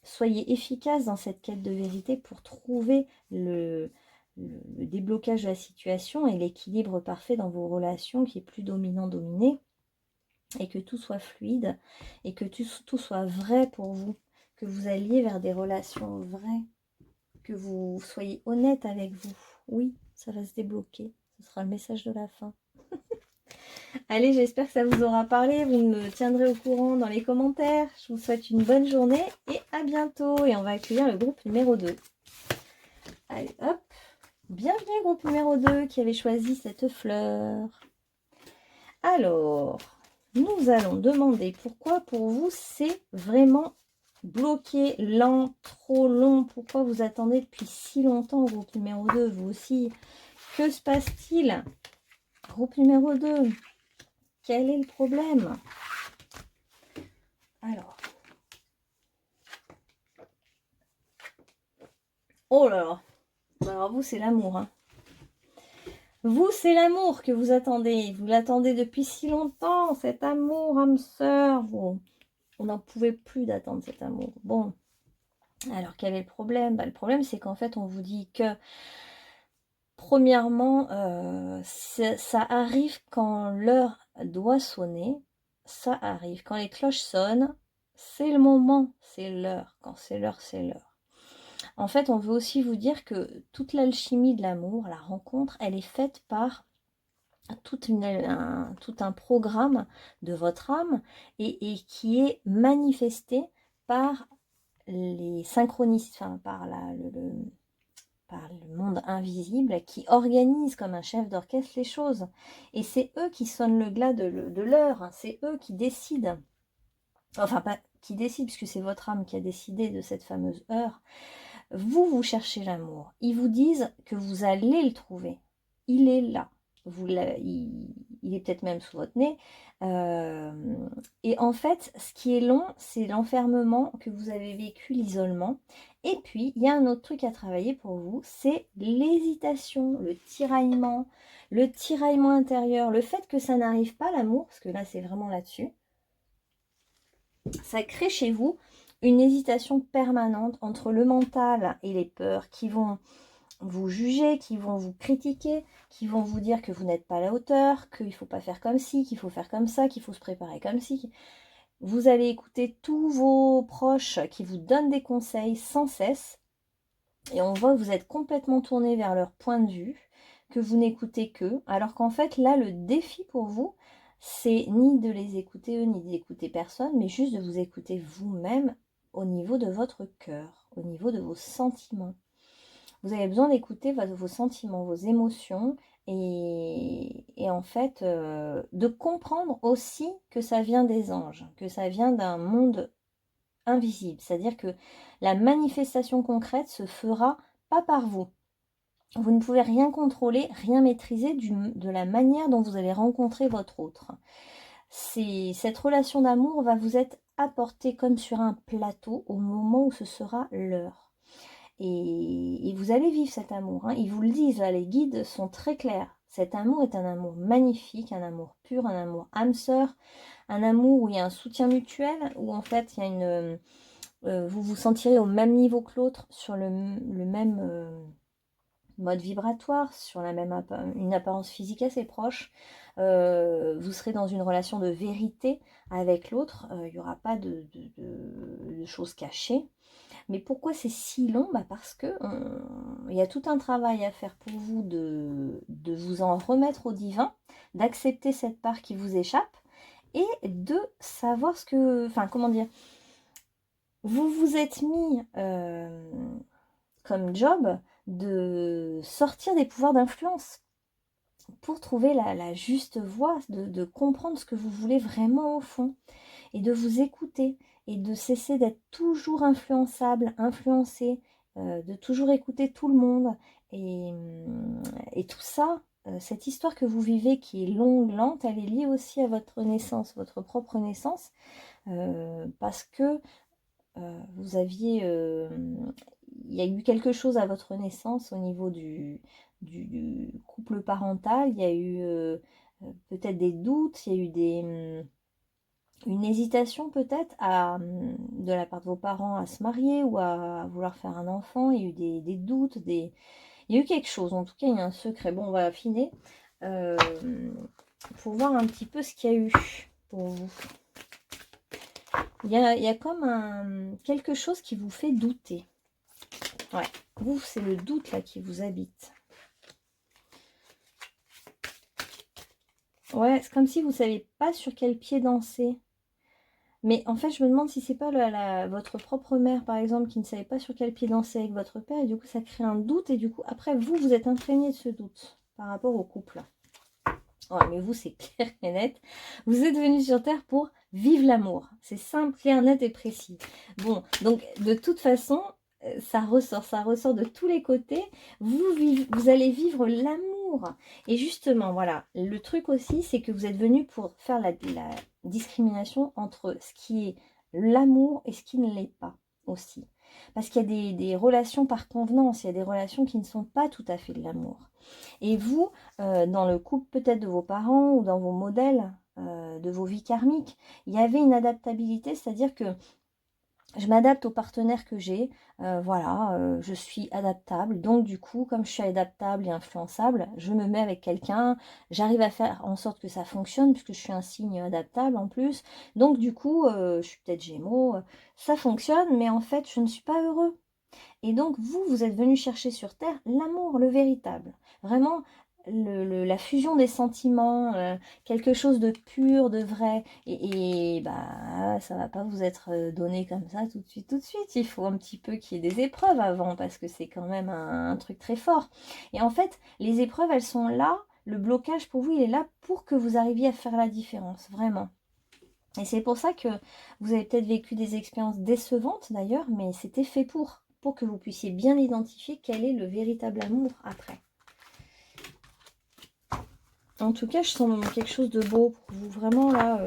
soyez efficace dans cette quête de vérité pour trouver le déblocage de la situation et l'équilibre parfait dans vos relations qui est plus dominant-dominé et que tout soit fluide et que tout soit vrai pour vous, que vous alliez vers des relations vraies, que vous soyez honnête avec vous. Oui, ça va se débloquer. Ce sera le message de la fin. Allez, j'espère que ça vous aura parlé. Vous me tiendrez au courant dans les commentaires. Je vous souhaite une bonne journée et à bientôt. Et on va accueillir le groupe numéro 2. Allez, hop. Bienvenue groupe numéro 2 qui avait choisi cette fleur. Alors, nous allons demander pourquoi pour vous c'est vraiment bloqué, lent, trop long. Pourquoi vous attendez depuis si longtemps groupe numéro 2, vous aussi. Que se passe-t-il? Groupe numéro 2. Quel est le problème? Alors. Oh là là. Alors vous, c'est l'amour. Hein. Vous, c'est l'amour que vous attendez. Vous l'attendez depuis si longtemps, cet amour, âme sœur. Bon, on n'en pouvait plus d'attendre cet amour. Bon. Alors, quel est le problème? Le problème, c'est qu'en fait, on vous dit que, premièrement, ça arrive quand l'heure doit sonner. Ça arrive. Quand les cloches sonnent, c'est le moment, c'est l'heure. Quand c'est l'heure, c'est l'heure. En fait, on veut aussi vous dire que toute l'alchimie de l'amour, la rencontre, elle est faite par tout un programme de votre âme et qui est manifesté par les synchronistes, enfin, par le monde invisible qui organise comme un chef d'orchestre les choses. Et c'est eux qui sonnent le glas de l'heure, c'est eux qui décident. Enfin, pas qui décident, puisque c'est votre âme qui a décidé de cette fameuse heure. Vous cherchez l'amour. Ils vous disent que vous allez le trouver. Il est là. Il est peut-être même sous votre nez. Et en fait, ce qui est long, c'est l'enfermement que vous avez vécu, l'isolement. Et puis, il y a un autre truc à travailler pour vous, c'est l'hésitation, le tiraillement intérieur, le fait que ça n'arrive pas, l'amour, parce que là, c'est vraiment là-dessus. Ça crée chez vous une hésitation permanente entre le mental et les peurs qui vont vous juger, qui vont vous critiquer, qui vont vous dire que vous n'êtes pas à la hauteur, qu'il ne faut pas faire comme ci, qu'il faut faire comme ça, qu'il faut se préparer comme ci. Vous allez écouter tous vos proches qui vous donnent des conseils sans cesse. Et on voit que vous êtes complètement tourné vers leur point de vue, que vous n'écoutez qu'eux. Alors qu'en fait, là, le défi pour vous, c'est ni de les écouter eux, ni d'écouter personne, mais juste de vous écouter vous-même au niveau de votre cœur, au niveau de vos sentiments. Vous avez besoin d'écouter vos sentiments, vos émotions, et en fait, de comprendre aussi que ça vient des anges, que ça vient d'un monde invisible. C'est-à-dire que la manifestation concrète se fera pas par vous. Vous ne pouvez rien contrôler, rien maîtriser de la manière dont vous allez rencontrer votre autre. Cette relation d'amour va vous être apportée comme sur un plateau au moment où ce sera l'heure. Et vous allez vivre cet amour. Hein. Ils vous le disent, là, les guides sont très clairs. Cet amour est un amour magnifique, un amour pur, un amour âme sœur, un amour où il y a un soutien mutuel, où en fait il y a vous vous sentirez au même niveau que l'autre, sur le même mode vibratoire, sur une apparence physique assez proche. Vous serez dans une relation de vérité avec l'autre. Il n'y aura pas de choses cachées. Mais pourquoi c'est si long? Parce que il y a tout un travail à faire pour vous de vous en remettre au divin, d'accepter cette part qui vous échappe et de savoir ce que... Enfin, comment dire? Vous vous êtes mis comme job de sortir des pouvoirs d'influence pour trouver la juste voie, de comprendre ce que vous voulez vraiment au fond et de vous écouter et de cesser d'être toujours influençable, influencé, de toujours écouter tout le monde et tout ça, cette histoire que vous vivez qui est longue, lente, elle est liée aussi à votre naissance, votre propre naissance, parce que vous aviez, il y a eu quelque chose à votre naissance au niveau du couple parental, il y a eu peut-être des doutes, il y a eu une hésitation peut-être de la part de vos parents à se marier ou à vouloir faire un enfant, il y a eu des doutes, il y a eu quelque chose, en tout cas il y a un secret. Bon, on va affiner pour voir un petit peu ce qu'il y a eu pour vous. Il y a comme quelque chose qui vous fait douter. Ouais, vous, c'est le doute là qui vous habite. Ouais, c'est comme si vous ne savez pas sur quel pied danser. Mais en fait, je me demande si c'est pas votre propre mère, par exemple, qui ne savait pas sur quel pied danser avec votre père, et du coup, ça crée un doute, et du coup, après, vous êtes imprégné de ce doute par rapport au couple. Ouais, mais vous, c'est clair et net. Vous êtes venu sur Terre pour vivre l'amour. C'est simple, clair, net et précis. Bon, donc, de toute façon, ça ressort de tous les côtés. Vous allez vivre l'amour. Et justement, voilà, le truc aussi, c'est que vous êtes venu pour faire la discrimination entre ce qui est l'amour et ce qui ne l'est pas aussi. Parce qu'il y a des relations par convenance, il y a des relations qui ne sont pas tout à fait de l'amour. Et vous, dans le couple peut-être de vos parents ou dans vos modèles de vos vies karmiques, il y avait une adaptabilité, c'est-à-dire que je m'adapte aux partenaires que j'ai, voilà, je suis adaptable, donc du coup, comme je suis adaptable et influençable, je me mets avec quelqu'un, j'arrive à faire en sorte que ça fonctionne, puisque je suis un signe adaptable en plus, donc du coup, je suis peut-être Gémeaux, ça fonctionne, mais en fait, je ne suis pas heureux. Et donc, vous êtes venu chercher sur Terre l'amour, le véritable. Vraiment, la fusion des sentiments, quelque chose de pur, de vrai. Et bah, ça va pas vous être donné comme ça tout de suite, tout de suite. Il faut un petit peu qu'il y ait des épreuves avant, parce que c'est quand même un truc très fort. Et en fait, les épreuves, elles sont là. Le blocage, pour vous, il est là pour que vous arriviez à faire la différence, vraiment. Et c'est pour ça que vous avez peut-être vécu des expériences décevantes d'ailleurs, mais c'était fait pour que vous puissiez bien identifier quel est le véritable amour après. En tout cas, je sens quelque chose de beau pour vous. Vraiment, là,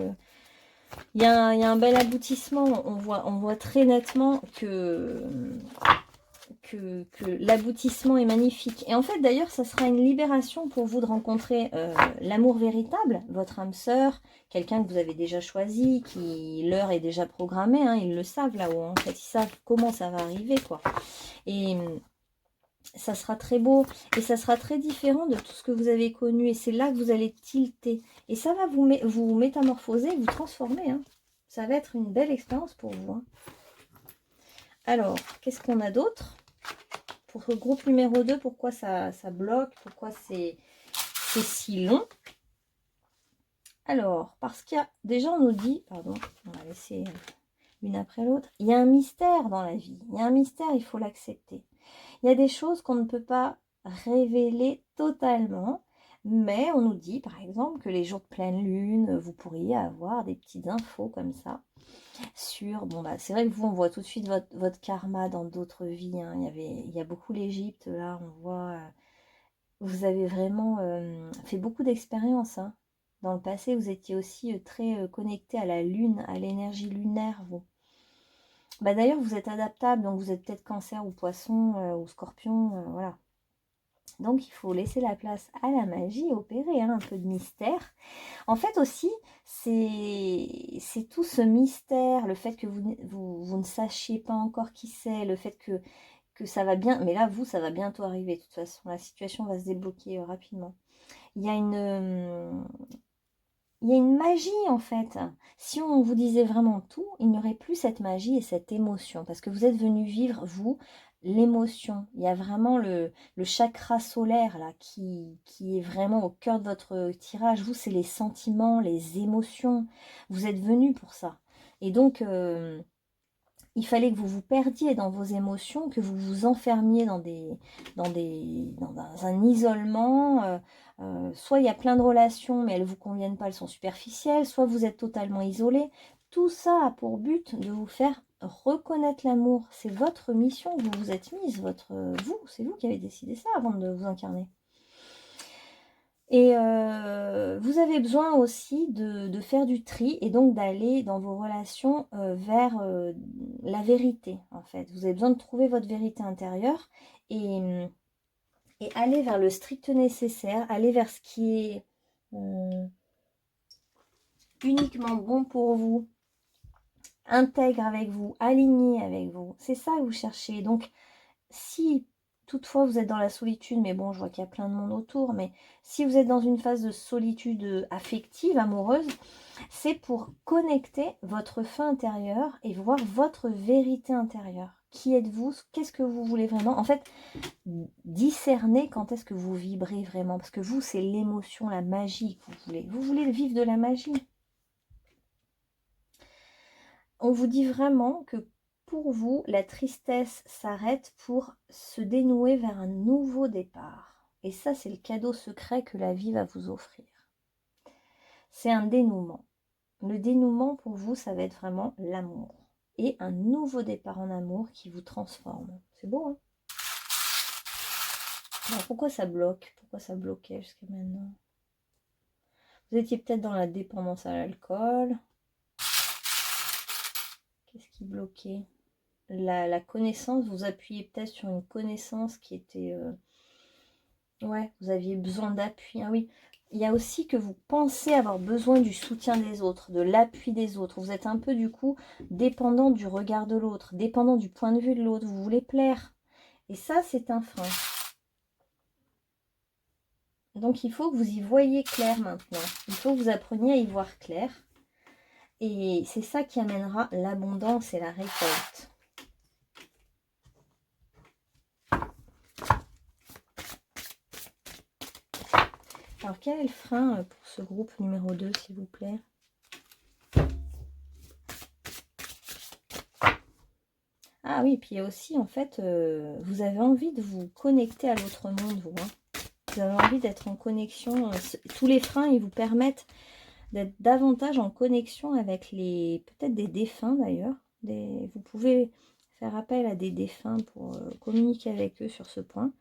il y a un bel aboutissement. On voit très nettement que l'aboutissement est magnifique. Et en fait, d'ailleurs, ça sera une libération pour vous de rencontrer l'amour véritable, votre âme sœur, quelqu'un que vous avez déjà choisi, qui l'heure est déjà programmée, hein, ils le savent là-haut, en fait, ils savent comment ça va arriver, quoi. Et ça sera très beau, et ça sera très différent de tout ce que vous avez connu, et c'est là que vous allez tilter. Et ça va vous métamorphoser, vous transformer, hein. Ça va être une belle expérience pour vous. Hein. Alors, qu'est-ce qu'on a d'autre? Pour le groupe numéro 2, pourquoi ça bloque? Pourquoi c'est si long? Alors, parce qu'il y a... Déjà, on nous dit... Pardon, on va laisser une après l'autre. Il y a un mystère dans la vie. Il y a un mystère, il faut l'accepter. Il y a des choses qu'on ne peut pas révéler totalement. Mais on nous dit, par exemple, que les jours de pleine lune, vous pourriez avoir des petites infos comme ça. Sur, bon bah c'est vrai que vous, on voit tout de suite votre karma dans d'autres vies. Hein. Il y a beaucoup l'Égypte, là, on voit... vous avez vraiment fait beaucoup d'expériences. Hein. Dans le passé, vous étiez aussi très connecté à la lune, à l'énergie lunaire, vous. Bah, d'ailleurs, vous êtes adaptable, donc vous êtes peut-être cancer ou poisson ou scorpion, voilà. Donc, il faut laisser la place à la magie, opérer hein, un peu de mystère. En fait aussi, c'est tout ce mystère, le fait que vous ne sachiez pas encore qui c'est, le fait que ça va bien, mais là, vous, ça va bientôt arriver, de toute façon, la situation va se débloquer rapidement. Il y a une magie, en fait. Si on vous disait vraiment tout, il n'y aurait plus cette magie et cette émotion, parce que vous êtes venu vivre, vous, l'émotion. Il y a vraiment le chakra solaire, là, qui est vraiment au cœur de votre tirage. Vous, c'est les sentiments, les émotions. Vous êtes venu pour ça. Et donc... il fallait que vous vous perdiez dans vos émotions, que vous vous enfermiez dans un isolement. Soit il y a plein de relations, mais elles ne vous conviennent pas, elles sont superficielles. Soit vous êtes totalement isolé. Tout ça a pour but de vous faire reconnaître l'amour. C'est votre mission que vous vous êtes mise. C'est vous qui avez décidé ça avant de vous incarner. Et vous avez besoin aussi de faire du tri et donc d'aller dans vos relations vers la vérité, en fait. Vous avez besoin de trouver votre vérité intérieure et aller vers le strict nécessaire, aller vers ce qui est uniquement bon pour vous, intègre avec vous, aligné avec vous. C'est ça que vous cherchez. Donc, si toutefois vous êtes dans la solitude, mais bon, je vois qu'il y a plein de monde autour, mais si vous êtes dans une phase de solitude affective, amoureuse, c'est pour connecter votre feu intérieur et voir votre vérité intérieure. Qui êtes-vous? Qu'est-ce que vous voulez vraiment? En fait, discerner quand est-ce que vous vibrez vraiment, parce que vous, c'est l'émotion, la magie que vous voulez. Vous voulez vivre de la magie. On vous dit vraiment que pour vous, la tristesse s'arrête pour se dénouer vers un nouveau départ. Et ça, c'est le cadeau secret que la vie va vous offrir. C'est un dénouement. Le dénouement, pour vous, ça va être vraiment l'amour. Et un nouveau départ en amour qui vous transforme. C'est beau, hein? Alors, pourquoi ça bloque? Pourquoi ça bloquait jusqu'à maintenant? Vous étiez peut-être dans la dépendance à l'alcool. Qu'est-ce qui bloquait? La connaissance, vous appuyez peut-être sur une connaissance qui était... ouais, vous aviez besoin d'appui. Ah oui, il y a aussi que vous pensez avoir besoin du soutien des autres, de l'appui des autres. Vous êtes un peu du coup dépendant du regard de l'autre, dépendant du point de vue de l'autre. Vous voulez plaire. Et ça, c'est un frein. Donc, il faut que vous y voyez clair maintenant. Il faut que vous appreniez à y voir clair. Et c'est ça qui amènera l'abondance et la récolte. Alors, quel est le frein pour ce groupe numéro 2, s'il vous plaît? Ah oui, puis il y a aussi, en fait, vous avez envie de vous connecter à l'autre monde, vous. Hein. Vous avez envie d'être en connexion. Tous les freins, ils vous permettent d'être davantage en connexion avec peut-être des défunts, d'ailleurs. Vous pouvez faire appel à des défunts pour communiquer avec eux sur ce point.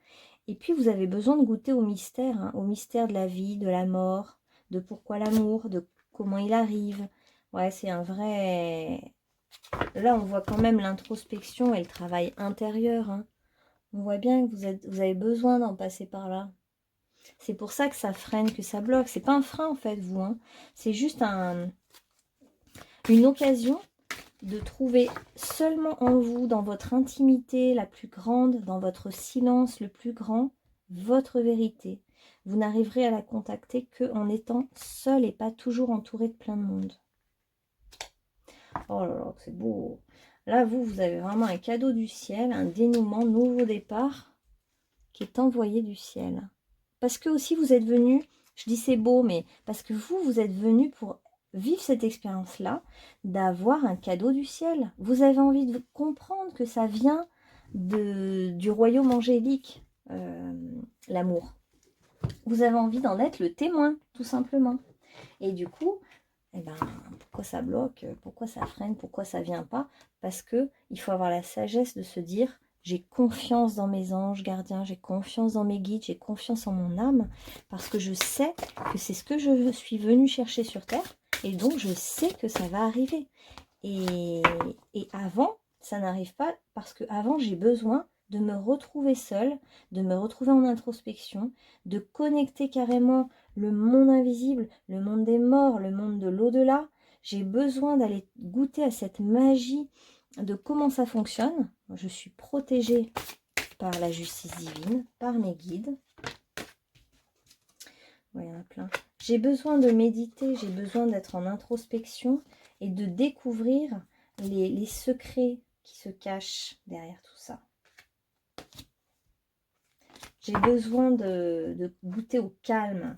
Et puis, vous avez besoin de goûter au mystère de la vie, de la mort, de pourquoi l'amour, de comment il arrive. Ouais, c'est un vrai... Là, on voit quand même l'introspection et le travail intérieur. Hein. On voit bien que vous avez besoin d'en passer par là. C'est pour ça que ça freine, que ça bloque. C'est pas un frein, en fait, vous. Hein. C'est juste une occasion de trouver seulement en vous, dans votre intimité la plus grande, dans votre silence le plus grand, votre vérité. Vous n'arriverez à la contacter qu'en étant seul et pas toujours entouré de plein de monde. Oh là là, c'est beau. Là, vous avez vraiment un cadeau du ciel, un dénouement, nouveau départ qui est envoyé du ciel. Parce que aussi vous êtes venu, je dis c'est beau, mais parce que vous êtes venu pour vivre cette expérience-là, d'avoir un cadeau du ciel. Vous avez envie de comprendre que ça vient du royaume angélique, l'amour. Vous avez envie d'en être le témoin, tout simplement. Et du coup, eh ben, pourquoi ça bloque, pourquoi ça freine, pourquoi ça vient pas? Parce que il faut avoir la sagesse de se dire, j'ai confiance dans mes anges gardiens, j'ai confiance dans mes guides, j'ai confiance en mon âme, parce que je sais que c'est ce que je suis venue chercher sur Terre, et donc je sais que ça va arriver. Et avant, ça n'arrive pas, parce que avant j'ai besoin de me retrouver seule, de me retrouver en introspection, de connecter carrément le monde invisible, le monde des morts, le monde de l'au-delà. J'ai besoin d'aller goûter à cette magie de comment ça fonctionne. Je suis protégée par la justice divine, par mes guides. Ouais, il y en a plein. J'ai besoin de méditer, j'ai besoin d'être en introspection et de découvrir les secrets qui se cachent derrière tout ça. J'ai besoin de goûter au calme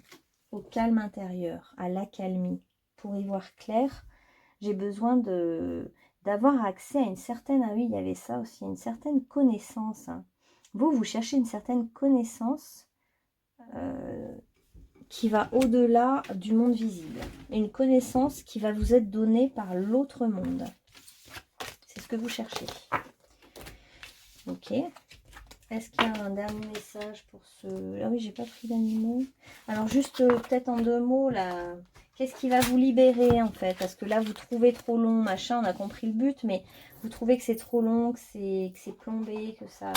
intérieur, à l'accalmie. Pour y voir clair, j'ai besoin d'avoir accès à une certaine, ah oui, il y avait ça aussi, une certaine connaissance. Hein. Vous cherchez une certaine connaissance qui va au-delà du monde visible. Une connaissance qui va vous être donnée par l'autre monde. C'est ce que vous cherchez. Ok. Est-ce qu'il y a un dernier message pour ce... Ah oui, j'ai pas pris d'animaux. Alors juste peut-être en 2 mots, là, qu'est-ce qui va vous libérer en fait? Parce que là, vous trouvez trop long, machin, on a compris le but, mais vous trouvez que c'est trop long, que c'est plombé, que ça...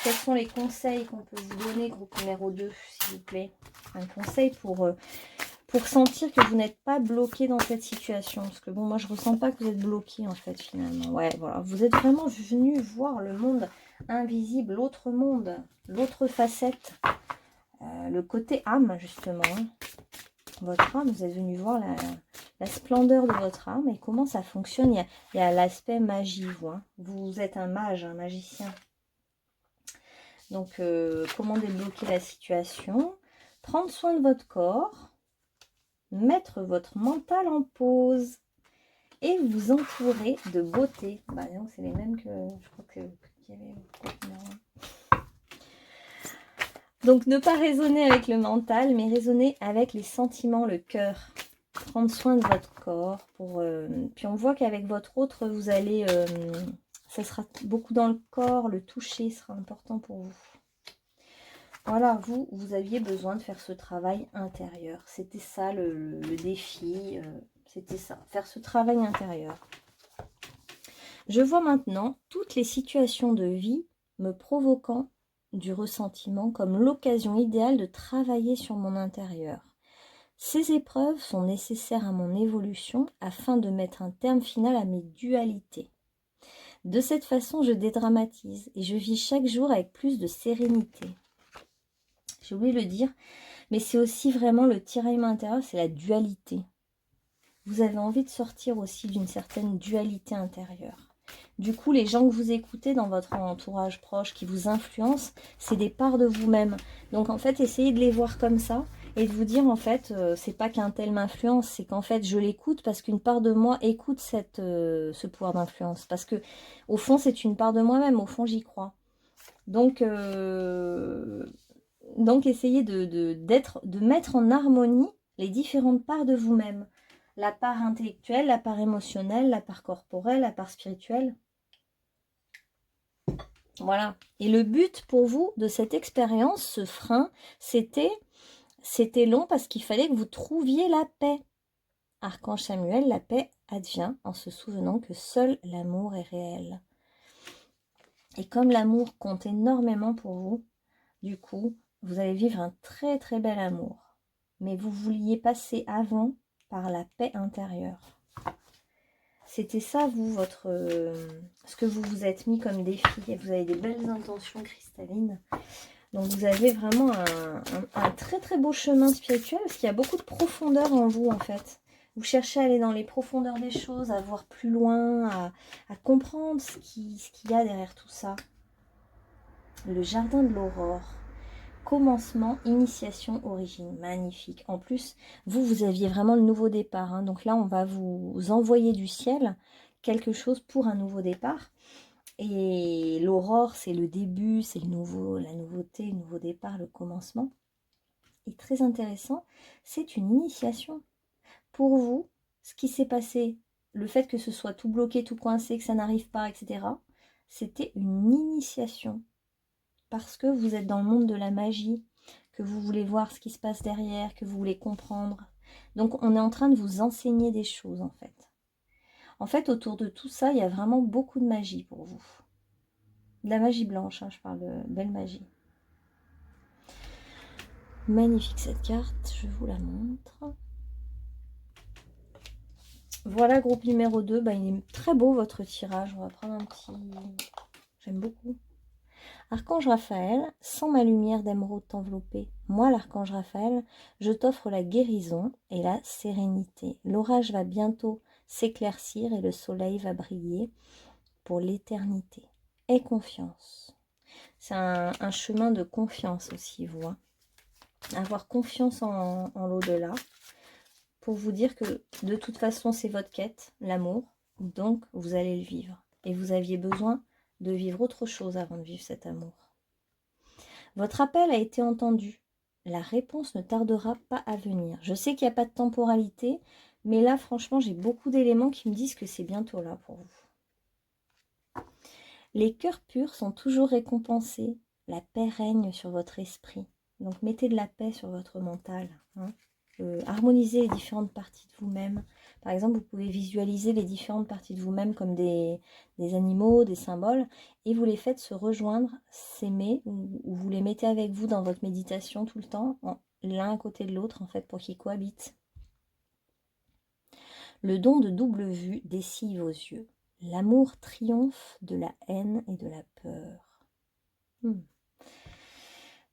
Quels sont les conseils qu'on peut vous donner, groupe numéro 2, s'il vous plaît? Un conseil pour sentir que vous n'êtes pas bloqué dans cette situation. Parce que bon, moi, je ressens pas que vous êtes bloqué en fait, finalement. Ouais, voilà, vous êtes vraiment venu voir le monde invisible, l'autre monde, l'autre facette, le côté âme justement, votre âme, vous êtes venu voir la splendeur de votre âme et comment ça fonctionne. Il y a l'aspect magie, vous, hein. Vous êtes un mage, un magicien. Donc comment débloquer la situation, prendre soin de votre corps, mettre votre mental en pause et vous entourer de beauté. Bah donc c'est les mêmes que je crois qu'il y avait. Donc, ne pas raisonner avec le mental, mais raisonner avec les sentiments, le cœur. Prendre soin de votre corps. Puis, on voit qu'avec votre autre, vous allez... ça sera beaucoup dans le corps, le toucher sera important pour vous. Voilà, vous aviez besoin de faire ce travail intérieur. C'était ça le défi, c'était ça, faire ce travail intérieur. Je vois maintenant toutes les situations de vie me provoquant du ressentiment comme l'occasion idéale de travailler sur mon intérieur. Ces épreuves sont nécessaires à mon évolution afin de mettre un terme final à mes dualités. De cette façon, je dédramatise et je vis chaque jour avec plus de sérénité. J'ai oublié de le dire, mais c'est aussi vraiment le tiraillement intérieur, c'est la dualité. Vous avez envie de sortir aussi d'une certaine dualité intérieure. Du coup, les gens que vous écoutez dans votre entourage proche, qui vous influencent, c'est des parts de vous-même. Donc en fait, essayez de les voir comme ça et de vous dire en fait, c'est pas qu'un tel m'influence, c'est qu'en fait, je l'écoute parce qu'une part de moi écoute ce pouvoir d'influence. Parce que au fond, c'est une part de moi-même, au fond, j'y crois. Donc essayez de mettre en harmonie les différentes parts de vous-même. La part intellectuelle, la part émotionnelle, la part corporelle, la part spirituelle. Voilà. Et le but pour vous de cette expérience, ce frein, c'était long parce qu'il fallait que vous trouviez la paix. Archange Samuel, la paix advient en se souvenant que seul l'amour est réel. Et comme l'amour compte énormément pour vous, du coup, vous allez vivre un très très bel amour. Mais vous vouliez passer avant par la paix intérieure. C'était ça, vous, ce que vous vous êtes mis comme défi. Et vous avez des belles intentions cristallines. Donc vous avez vraiment un très très beau chemin spirituel parce qu'il y a beaucoup de profondeur en vous en fait. Vous cherchez à aller dans les profondeurs des choses, à voir plus loin, à comprendre ce qu'il y a derrière tout ça. Le jardin de l'aurore. Commencement, initiation, origine. Magnifique. En plus, vous aviez vraiment le nouveau départ. Hein. Donc là, on va vous envoyer du ciel quelque chose pour un nouveau départ. Et l'aurore, c'est le début, c'est le nouveau, la nouveauté, le nouveau départ, le commencement. Et très intéressant, c'est une initiation. Pour vous, ce qui s'est passé, le fait que ce soit tout bloqué, tout coincé, que ça n'arrive pas, etc., c'était une initiation. Parce que vous êtes dans le monde de la magie, que vous voulez voir ce qui se passe derrière, que vous voulez comprendre. Donc on est en train de vous enseigner des choses en fait. En fait, autour de tout ça, il y a vraiment beaucoup de magie pour vous. De la magie blanche, hein, je parle de belle magie. Magnifique cette carte, je vous la montre. Voilà, groupe numéro 2, bah, il est très beau votre tirage. On va prendre un petit... J'aime beaucoup. Archange Raphaël, sans ma lumière d'émeraude t'envelopper, moi l'archange Raphaël, je t'offre la guérison et la sérénité. L'orage va bientôt s'éclaircir et le soleil va briller pour l'éternité. Aie confiance. C'est un chemin de confiance aussi, vous. Hein. Avoir confiance en l'au-delà pour vous dire que de toute façon c'est votre quête, l'amour, donc vous allez le vivre. Et vous aviez besoin de vivre autre chose avant de vivre cet amour. Votre appel a été entendu. La réponse ne tardera pas à venir. Je sais qu'il n'y a pas de temporalité, mais là, franchement, j'ai beaucoup d'éléments qui me disent que c'est bientôt là pour vous. Les cœurs purs sont toujours récompensés. La paix règne sur votre esprit. Donc, mettez de la paix sur votre mental. Hein. Harmonisez les différentes parties de vous-même. Par exemple, vous pouvez visualiser les différentes parties de vous-même comme des animaux, des symboles, et vous les faites se rejoindre, s'aimer, ou vous les mettez avec vous dans votre méditation tout le temps, l'un à côté de l'autre, en fait, pour qu'ils cohabitent. Le don de double vue dessille vos yeux. L'amour triomphe de la haine et de la peur.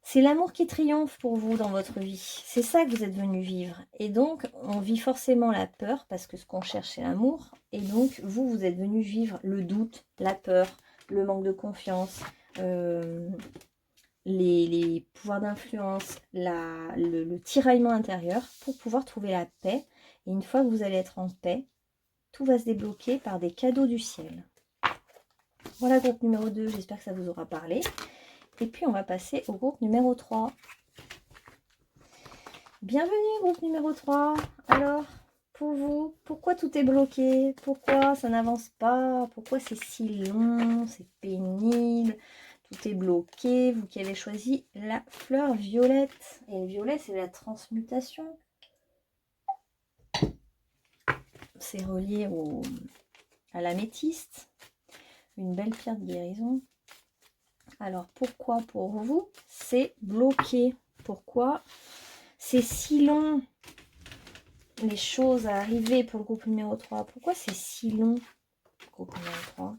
C'est l'amour qui triomphe pour vous dans votre vie. C'est ça que vous êtes venu vivre. Et donc, on vit forcément la peur, parce que ce qu'on cherche, c'est l'amour. Et donc, vous êtes venu vivre le doute, la peur, le manque de confiance, les pouvoirs d'influence, le tiraillement intérieur, pour pouvoir trouver la paix. Et une fois que vous allez être en paix, tout va se débloquer par des cadeaux du ciel. Voilà, groupe numéro 2. J'espère que ça vous aura parlé. Et puis, on va passer au groupe numéro 3. Bienvenue, groupe numéro 3. Alors, pour vous, pourquoi tout est bloqué? Pourquoi ça n'avance pas? Pourquoi c'est si long? C'est pénible? Tout est bloqué. Vous qui avez choisi la fleur violette. Et le violet, c'est la transmutation. C'est relié à l'améthyste. Une belle pierre de guérison. Alors, pourquoi pour vous, c'est bloqué? Pourquoi c'est si long, les choses à arriver pour le groupe numéro 3? Pourquoi c'est si long, groupe numéro 3?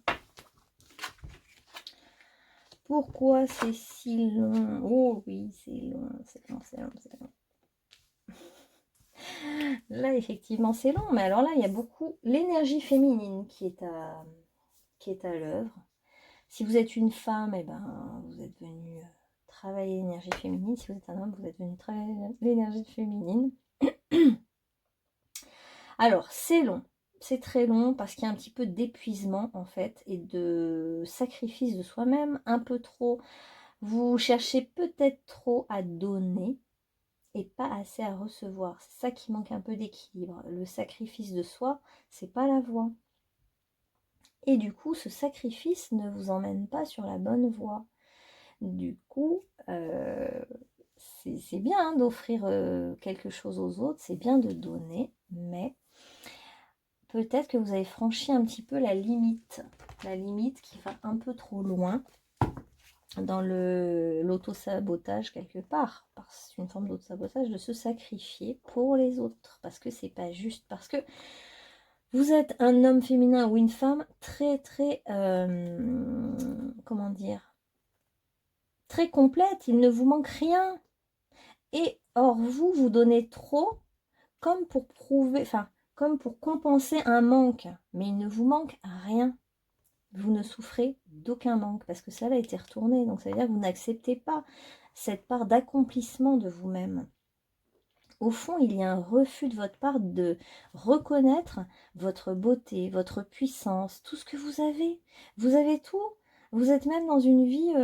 Pourquoi c'est si long? Oh oui, c'est long, c'est long, c'est long, c'est long. Là, effectivement, c'est long. Mais alors là, il y a beaucoup l'énergie féminine qui est à l'œuvre. Si vous êtes une femme, eh ben, vous êtes venu travailler l'énergie féminine. Si vous êtes un homme, vous êtes venu travailler l'énergie féminine. Alors, c'est long. C'est très long parce qu'il y a un petit peu d'épuisement en fait et de sacrifice de soi-même, un peu trop. Vous cherchez peut-être trop à donner et pas assez à recevoir. C'est ça qui manque un peu d'équilibre. Le sacrifice de soi, c'est pas la voie. Et du coup, ce sacrifice ne vous emmène pas sur la bonne voie. Du coup, c'est bien hein, d'offrir quelque chose aux autres, c'est bien de donner, mais peut-être que vous avez franchi un petit peu la limite qui va un peu trop loin dans l'auto-sabotage quelque part. C'est une forme d'auto-sabotage de se sacrifier pour les autres, parce que c'est pas juste, parce que vous êtes un homme féminin ou une femme très très, comment dire, très complète, il ne vous manque rien. Et or vous donnez trop comme pour prouver, enfin comme pour compenser un manque. Mais il ne vous manque rien. Vous ne souffrez d'aucun manque parce que ça a été retourné. Donc ça veut dire que vous n'acceptez pas cette part d'accomplissement de vous-même. Au fond, il y a un refus de votre part de reconnaître votre beauté, votre puissance, tout ce que vous avez. Vous avez tout. Vous êtes même dans une vie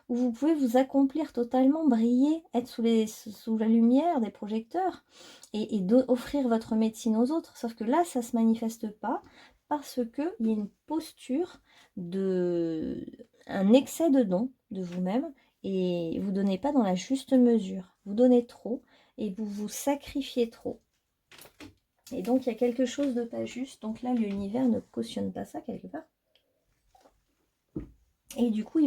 où vous pouvez vous accomplir totalement, briller, être sous la lumière des projecteurs et offrir votre médecine aux autres. Sauf que là, ça ne se manifeste pas parce qu'il y a une posture un excès de don de vous-même et vous ne donnez pas dans la juste mesure. Vous donnez trop et vous vous sacrifiez trop. Et donc, il y a quelque chose de pas juste. Donc là, l'univers ne cautionne pas ça quelque part. Et du coup,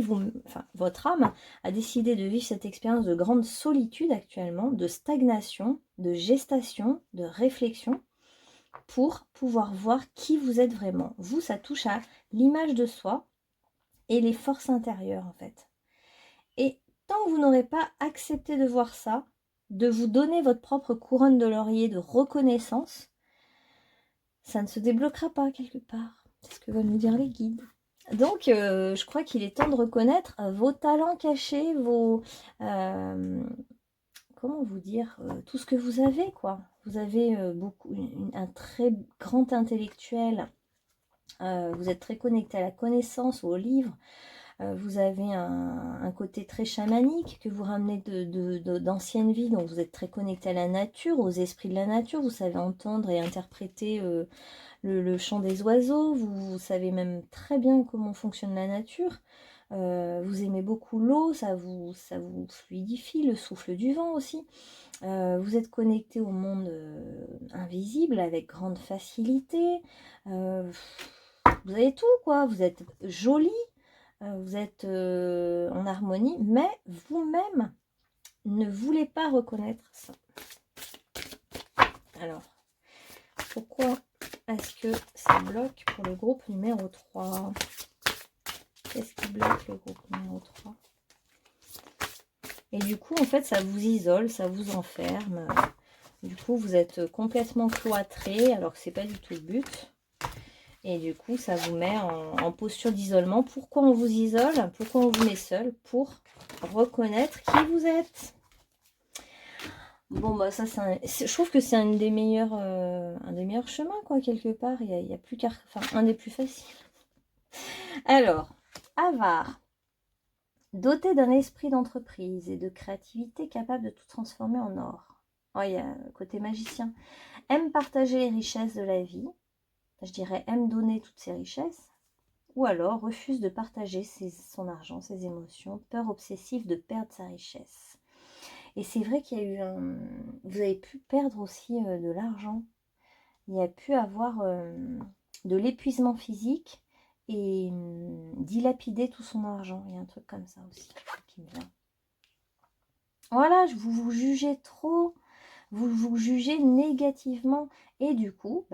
votre âme a décidé de vivre cette expérience de grande solitude actuellement, de stagnation, de gestation, de réflexion, pour pouvoir voir qui vous êtes vraiment. Vous, ça touche à l'image de soi et les forces intérieures, en fait. Et tant que vous n'aurez pas accepté de voir ça, de vous donner votre propre couronne de laurier de reconnaissance, ça ne se débloquera pas quelque part. C'est ce que veulent nous dire les guides. Donc, je crois qu'il est temps de reconnaître vos talents cachés, comment vous dire, tout ce que vous avez, quoi. Vous avez un très grand intellectuel, vous êtes très connecté à la connaissance, aux livres, vous avez un côté très chamanique que vous ramenez d'anciennes vies, donc vous êtes très connecté à la nature, aux esprits de la nature, vous savez entendre et interpréter le chant des oiseaux, vous savez même très bien comment fonctionne la nature, vous aimez beaucoup l'eau, ça vous fluidifie, le souffle du vent aussi, vous êtes connecté au monde invisible avec grande facilité, vous avez tout quoi, vous êtes joli, vous êtes en harmonie, mais vous-même ne voulez pas reconnaître ça. Alors, pourquoi est-ce que ça bloque pour le groupe numéro 3? Qu'est-ce qui bloque le groupe numéro 3? Et du coup, en fait, ça vous isole, ça vous enferme. Du coup, vous êtes complètement cloîtré, alors que c'est pas du tout le but. Et du coup, ça vous met en posture d'isolement. Pourquoi on vous isole? Pourquoi on vous met seul? Pour reconnaître qui vous êtes. Bon, bah ça, je trouve que c'est un des meilleurs chemins, quoi, quelque part. Il y a plus qu'à... Enfin, un des plus faciles. Alors, avare. Doté d'un esprit d'entreprise et de créativité capable de tout transformer en or. Oh, il y a le côté magicien. Aime partager les richesses de la vie. Je dirais aime donner toutes ses richesses. Ou alors refuse de partager son argent, ses émotions. Peur obsessive de perdre sa richesse. Et c'est vrai qu'il y a eu vous avez pu perdre aussi de l'argent. Il y a pu avoir de l'épuisement physique et dilapider tout son argent. Il y a un truc comme ça aussi qui me vient. Voilà, vous jugez trop, vous vous jugez négativement. Et du coup,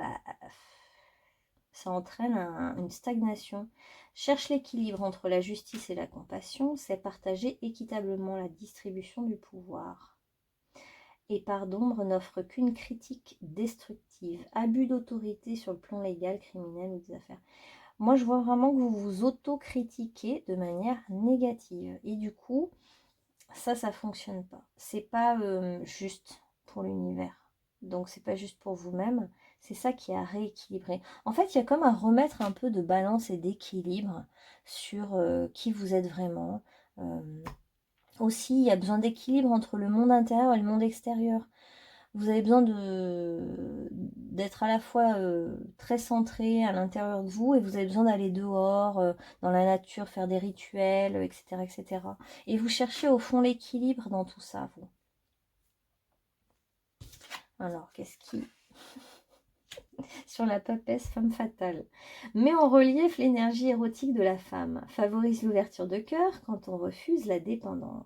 ça entraîne une stagnation. Cherche l'équilibre entre la justice et la compassion, c'est partager équitablement la distribution du pouvoir. Et Part d'ombre n'offre qu'une critique destructive, abus d'autorité sur le plan légal, criminel ou des affaires. Moi, je vois vraiment que vous vous auto-critiquez de manière négative. Et du coup, ça fonctionne pas. C'est pas juste pour l'univers. Donc, c'est pas juste pour vous-même. C'est ça qui est à rééquilibrer. En fait, il y a comme à remettre un peu de balance et d'équilibre sur qui vous êtes vraiment. Aussi, il y a besoin d'équilibre entre le monde intérieur et le monde extérieur. Vous avez besoin d'être à la fois très centré à l'intérieur de vous et vous avez besoin d'aller dehors, dans la nature, faire des rituels, etc., etc. Et vous cherchez au fond l'équilibre dans tout ça, vous. Alors, qu'est-ce qui... Sur la papesse femme fatale. Met en relief l'énergie érotique de la femme. Favorise l'ouverture de cœur quand on refuse la dépendance.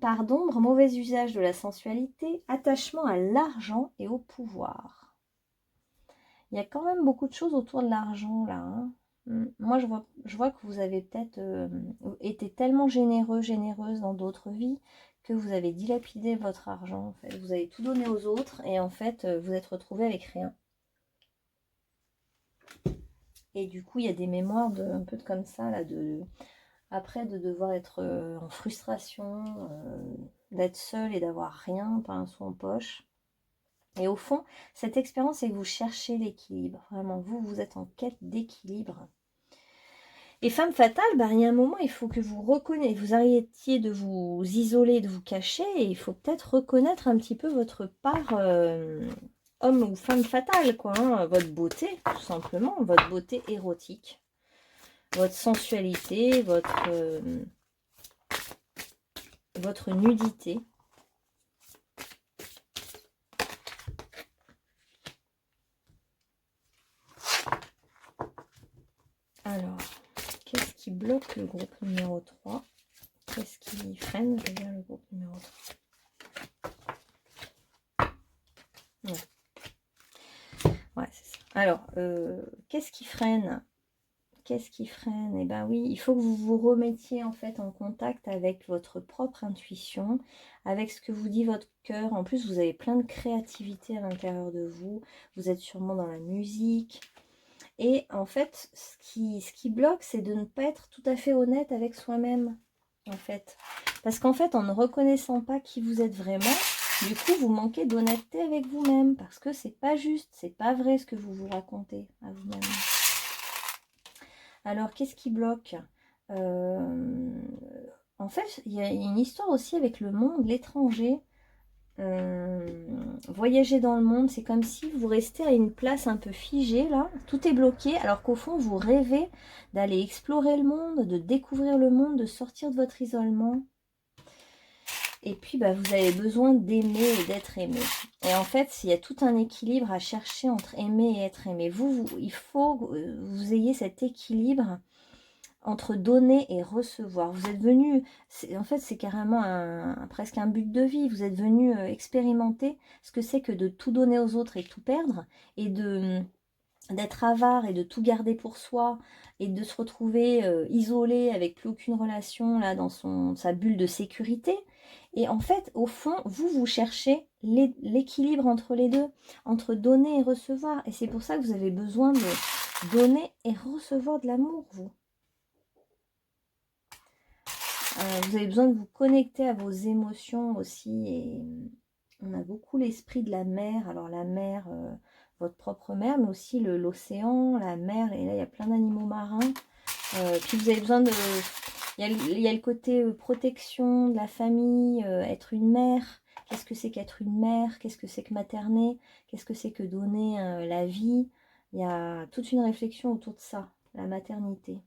Part d'ombre, mauvais usage de la sensualité, attachement à l'argent et au pouvoir. Il y a quand même beaucoup de choses autour de l'argent là. Hein. Moi, je vois que vous avez peut-être été tellement généreux, généreuse dans d'autres vies que vous avez dilapidé votre argent. En fait. Vous avez tout donné aux autres et en fait, vous êtes retrouvé avec rien. Et du coup, il y a des mémoires un peu comme ça, là, après de devoir être en frustration, d'être seul et d'avoir rien, pas un sou en poche. Et au fond, cette expérience, c'est que vous cherchez l'équilibre. Vraiment, vous êtes en quête d'équilibre. Et femme fatale, bah, il y a un moment, il faut que vous reconnaissiez, vous arrêtiez de vous isoler, de vous cacher, et il faut peut-être reconnaître un petit peu votre part homme ou femme fatale, quoi, hein, votre beauté, tout simplement, votre beauté érotique, votre sensualité, votre nudité. Alors, qu'est-ce qui bloque le groupe numéro 3? Qu'est-ce qui freine, je veux dire, le groupe numéro 3? Ouais, c'est ça. Alors, qu'est-ce qui freine? Qu'est-ce qui freine? Eh bien oui, il faut que vous vous remettiez en fait en contact avec votre propre intuition, avec ce que vous dit votre cœur. En plus, vous avez plein de créativité à l'intérieur de vous. Vous êtes sûrement dans la musique. Et en fait, ce qui bloque, c'est de ne pas être tout à fait honnête avec soi-même, en fait. Parce qu'en fait, en ne reconnaissant pas qui vous êtes vraiment, du coup, vous manquez d'honnêteté avec vous-même. Parce que c'est pas juste, c'est pas vrai ce que vous vous racontez à vous-même. Alors, qu'est-ce qui bloque? En fait, il y a une histoire aussi avec le monde, l'étranger. Voyager dans le monde, c'est comme si vous restez à une place un peu figée, là. Tout est bloqué, alors qu'au fond, vous rêvez d'aller explorer le monde, de découvrir le monde, de sortir de votre isolement. Et puis, bah, vous avez besoin d'aimer et d'être aimé. Et en fait, il y a tout un équilibre à chercher entre aimer et être aimé. Il faut que vous ayez cet équilibre entre donner et recevoir. Vous êtes venu, en fait c'est carrément presque un but de vie, vous êtes venu expérimenter ce que c'est que de tout donner aux autres et tout perdre, et d'être avare et de tout garder pour soi, et de se retrouver isolé avec plus aucune relation là dans sa bulle de sécurité. Et en fait, au fond, vous cherchez l'équilibre entre les deux, entre donner et recevoir. Et c'est pour ça que vous avez besoin de donner et recevoir de l'amour, vous. Vous avez besoin de vous connecter à vos émotions aussi. Et on a beaucoup l'esprit de la mer. Alors la mer, votre propre mer, mais aussi l'océan, la mer. Et là, il y a plein d'animaux marins. Puis vous avez besoin de... Il y a le côté protection de la famille, être une mère. Qu'est-ce que c'est qu'être une mère? Qu'est-ce que c'est que materner? Qu'est-ce que c'est que donner la vie? Il y a toute une réflexion autour de ça, la maternité.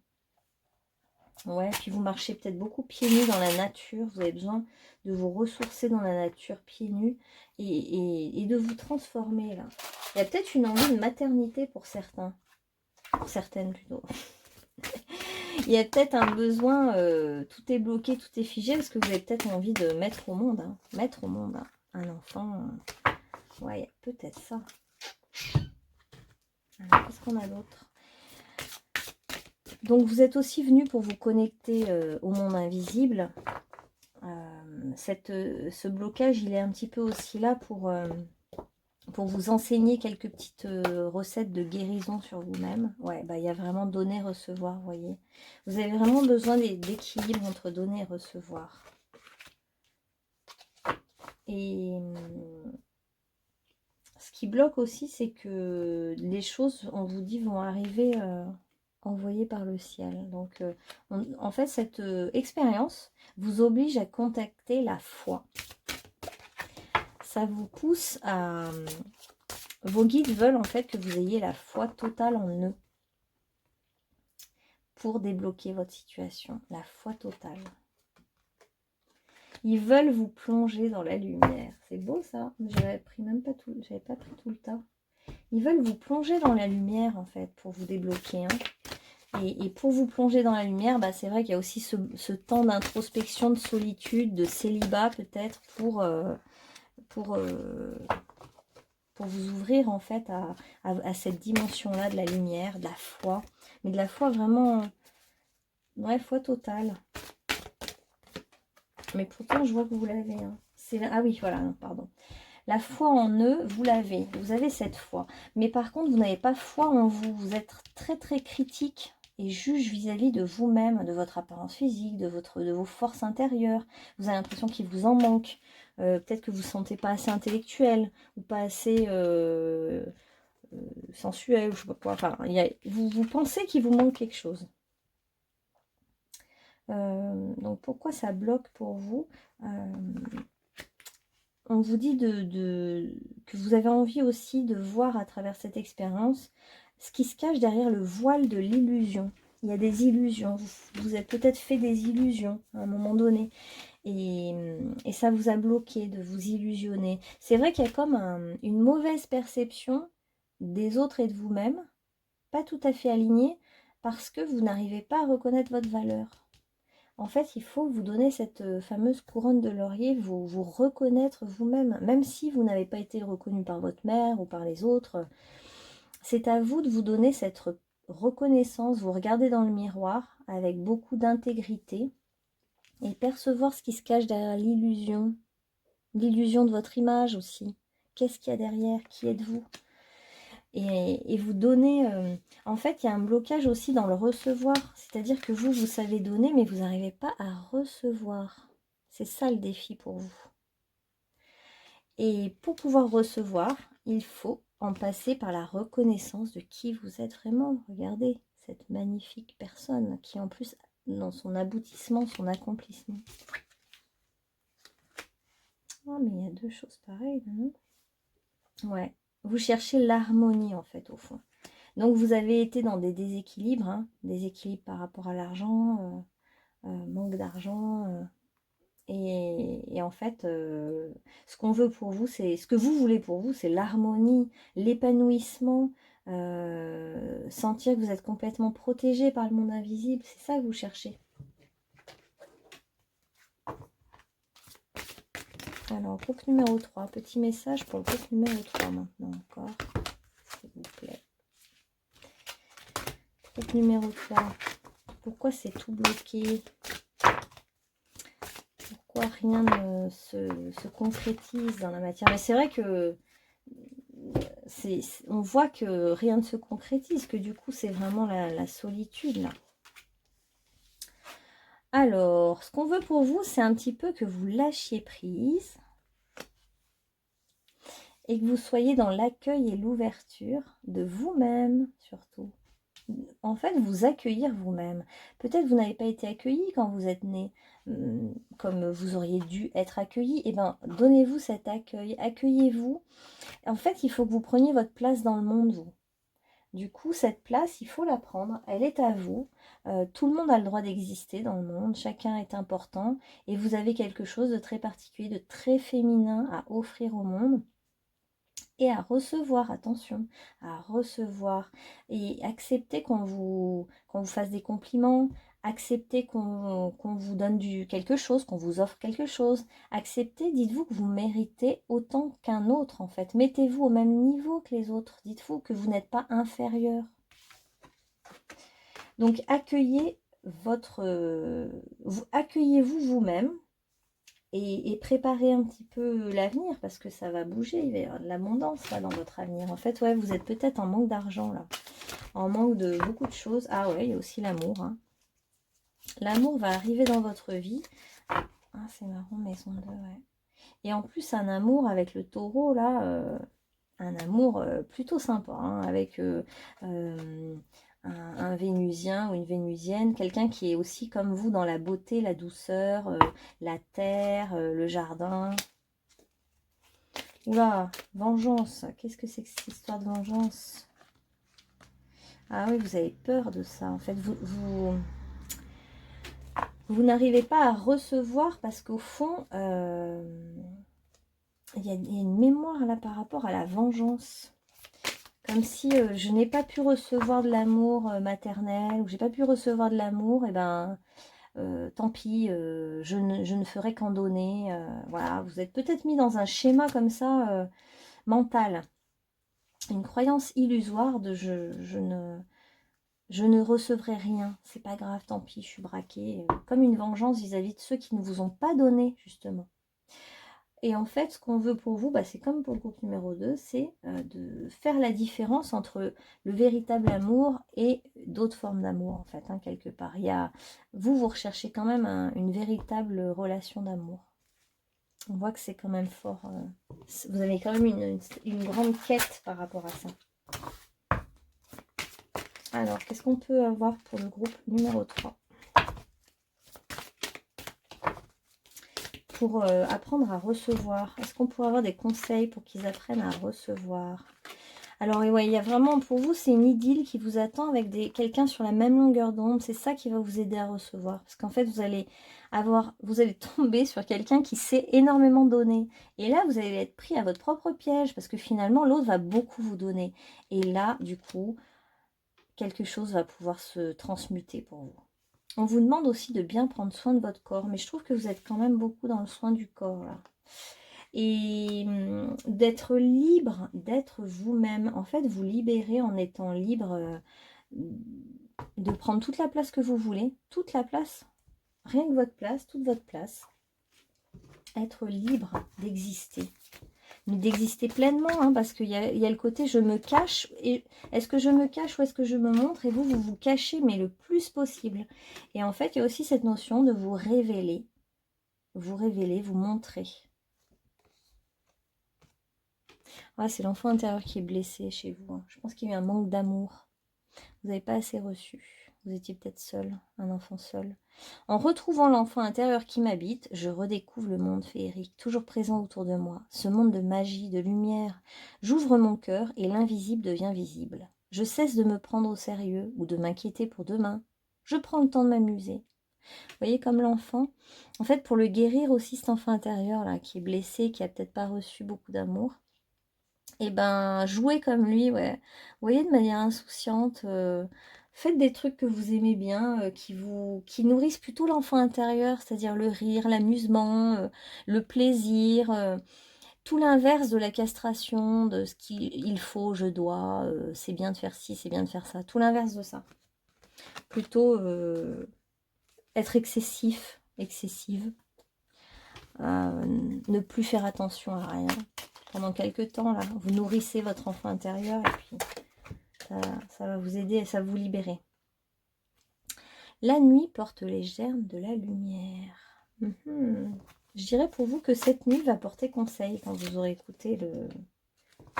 Ouais, puis vous marchez peut-être beaucoup pieds nus dans la nature. Vous avez besoin de vous ressourcer dans la nature pieds nus et de vous transformer là. Il y a peut-être une envie de maternité pour certains. Pour certaines plutôt. Il y a peut-être un besoin, tout est bloqué, tout est figé, parce que vous avez peut-être envie de mettre au monde, un enfant. Ouais, il y a peut-être ça. Alors, qu'est-ce qu'on a d'autre? Donc vous êtes aussi venu pour vous connecter au monde invisible. Ce blocage, il est un petit peu aussi là pour vous enseigner quelques petites recettes de guérison sur vous-même. Ouais, bah il y a vraiment donner, recevoir, vous voyez. Vous avez vraiment besoin d'équilibre entre donner et recevoir. Et ce qui bloque aussi, c'est que les choses, on vous dit, vont arriver envoyées par le ciel. Donc, en fait, cette expérience vous oblige à contacter la foi. Ça vous pousse à... Vos guides veulent en fait que vous ayez la foi totale en eux pour débloquer votre situation. La foi totale. Ils veulent vous plonger dans la lumière. C'est beau ça. J'avais pris j'avais pas pris tout le tas. Ils veulent vous plonger dans la lumière en fait pour vous débloquer. Et pour vous plonger dans la lumière, bah, c'est vrai qu'il y a aussi ce temps d'introspection, de solitude, de célibat peut-être pour vous ouvrir en fait à cette dimension-là de la lumière, de la foi. Mais de la foi vraiment, ouais, foi totale. Mais pourtant, je vois que vous l'avez. Hein. Ah oui, voilà, non, pardon. La foi en eux, vous l'avez. Vous avez cette foi. Mais par contre, vous n'avez pas foi en vous. Vous êtes très très critique et juge vis-à-vis de vous-même, de votre apparence physique, de vos forces intérieures. Vous avez l'impression qu'il vous en manque. Peut-être que vous ne vous sentez pas assez intellectuel ou pas assez sensuel. Je sais pas quoi. Enfin, vous pensez qu'il vous manque quelque chose. Donc pourquoi ça bloque pour vous? On vous dit que vous avez envie aussi de voir à travers cette expérience ce qui se cache derrière le voile de l'illusion. Il y a des illusions, vous êtes peut-être fait des illusions à un moment donné et ça vous a bloqué de vous illusionner. C'est vrai qu'il y a comme une mauvaise perception des autres et de vous-même, pas tout à fait alignée, parce que vous n'arrivez pas à reconnaître votre valeur. En fait, il faut vous donner cette fameuse couronne de laurier, vous reconnaître vous-même, même si vous n'avez pas été reconnu par votre mère ou par les autres. C'est à vous de vous donner cette reconnaissance, vous regardez dans le miroir avec beaucoup d'intégrité et percevoir ce qui se cache derrière l'illusion de votre image aussi. Qu'est-ce qu'il y a derrière? Qui êtes-vous? Et vous donnez... en fait, il y a un blocage aussi dans le recevoir. C'est-à-dire que vous savez donner, mais vous n'arrivez pas à recevoir. C'est ça le défi pour vous. Et pour pouvoir recevoir, il faut en passer par la reconnaissance de qui vous êtes vraiment. Regardez, cette magnifique personne qui en plus, dans son aboutissement, son accomplissement. Oh, mais il y a deux choses pareilles, non? Ouais. Vous cherchez l'harmonie, en fait, au fond. Donc, vous avez été dans des déséquilibres, hein, déséquilibres par rapport à l'argent, manque d'argent. Et en fait, ce qu'on veut pour vous, c'est ce que vous voulez pour vous, c'est l'harmonie, l'épanouissement, sentir que vous êtes complètement protégé par le monde invisible. C'est ça que vous cherchez. Alors, groupe numéro 3, petit message pour le groupe numéro 3 maintenant encore, s'il vous plaît. Groupe numéro 3, pourquoi c'est tout bloqué? Pourquoi rien ne se concrétise dans la matière? Mais c'est vrai que on voit que rien ne se concrétise, que du coup c'est vraiment la solitude là. Alors, ce qu'on veut pour vous, c'est un petit peu que vous lâchiez prise et que vous soyez dans l'accueil et l'ouverture de vous-même surtout. En fait, vous accueillir vous-même. Peut-être vous n'avez pas été accueilli quand vous êtes né comme vous auriez dû être accueilli. Eh bien, donnez-vous cet accueil, accueillez-vous. En fait, il faut que vous preniez votre place dans le monde, vous. Du coup, cette place, il faut la prendre, elle est à vous. Tout le monde a le droit d'exister dans le monde, chacun est important et vous avez quelque chose de très particulier, de très féminin à offrir au monde et à recevoir, attention, à recevoir et accepter qu'on vous fasse des compliments, accepter qu'on vous donne quelque chose, qu'on vous offre quelque chose, acceptez, dites-vous que vous méritez autant qu'un autre en fait, mettez-vous au même niveau que les autres, dites-vous que vous n'êtes pas inférieur. Donc accueillez accueillez-vous vous-même et préparez un petit peu l'avenir parce que ça va bouger, il va y avoir de l'abondance là dans votre avenir. En fait, ouais, vous êtes peut-être en manque d'argent là, en manque de beaucoup de choses. Ah ouais, il y a aussi l'amour. Hein. L'amour va arriver dans votre vie. Ah, c'est marrant, maison 2, ouais. Et en plus, un amour avec le taureau là, un amour plutôt sympa, hein, avec un Vénusien ou une Vénusienne, quelqu'un qui est aussi comme vous dans la beauté, la douceur, la terre, le jardin. Oula, vengeance, qu'est-ce que c'est que cette histoire de vengeance? Ah oui, vous avez peur de ça, en fait, vous n'arrivez pas à recevoir parce qu'au fond, il y a une mémoire là par rapport à la vengeance. Comme si je n'ai pas pu recevoir de l'amour maternel, ou j'ai pas pu recevoir de l'amour, et ben tant pis, je ne ferai qu'en donner. Voilà, vous êtes peut-être mis dans un schéma comme ça, mental. Une croyance illusoire de je ne recevrai rien, c'est pas grave, tant pis, je suis braquée. Comme une vengeance vis-à-vis de ceux qui ne vous ont pas donné, justement. Et en fait, ce qu'on veut pour vous, bah, c'est comme pour le groupe numéro 2, c'est de faire la différence entre le véritable amour et d'autres formes d'amour, en fait, hein, quelque part. Vous recherchez quand même une véritable relation d'amour. On voit que c'est quand même fort. Vous avez quand même une grande quête par rapport à ça. Alors, qu'est-ce qu'on peut avoir pour le groupe numéro 3 ? Pour apprendre à recevoir. Est-ce qu'on pourrait avoir des conseils pour qu'ils apprennent à recevoir? Alors, ouais, il y a vraiment, pour vous, c'est une idylle qui vous attend avec quelqu'un sur la même longueur d'onde. C'est ça qui va vous aider à recevoir. Parce qu'en fait, vous allez tomber sur quelqu'un qui sait énormément donner. Et là, vous allez être pris à votre propre piège. Parce que finalement, l'autre va beaucoup vous donner. Et là, du coup, quelque chose va pouvoir se transmuter pour vous. On vous demande aussi de bien prendre soin de votre corps. Mais je trouve que vous êtes quand même beaucoup dans le soin du corps, là. Et d'être libre, d'être vous-même. En fait, vous libérez en étant libre de prendre toute la place que vous voulez. Toute la place. Rien que votre place, toute votre place. Être libre d'exister. Mais d'exister pleinement, hein, parce qu'il y a le côté je me cache. Et est-ce que je me cache ou est-ce que je me montre? Et vous vous cachez, mais le plus possible. Et en fait, il y a aussi cette notion de vous révéler. Vous révéler, vous montrer. Ah, c'est l'enfant intérieur qui est blessé chez vous. Hein. Je pense qu'il y a eu un manque d'amour. Vous n'avez pas assez reçu. Vous étiez peut-être seul, un enfant seul. En retrouvant l'enfant intérieur qui m'habite, je redécouvre le monde féerique, toujours présent autour de moi. Ce monde de magie, de lumière. J'ouvre mon cœur et l'invisible devient visible. Je cesse de me prendre au sérieux ou de m'inquiéter pour demain. Je prends le temps de m'amuser. Vous voyez, comme l'enfant. En fait, pour le guérir aussi, cet enfant intérieur là, qui est blessé, qui a peut-être pas reçu beaucoup d'amour, et ben, jouez comme lui, ouais. Vous voyez, de manière insouciante, faites des trucs que vous aimez bien, qui nourrissent plutôt l'enfant intérieur, c'est-à-dire le rire, l'amusement, le plaisir, tout l'inverse de la castration, de ce qu'il faut, je dois, c'est bien de faire ci, c'est bien de faire ça, tout l'inverse de ça. Plutôt être excessif, excessive, ne plus faire attention à rien. Pendant quelques temps, là, vous nourrissez votre enfant intérieur et puis ça va vous aider et ça va vous libérer. La nuit porte les germes de la lumière. Je dirais pour vous que cette nuit va porter conseil quand vous aurez écouté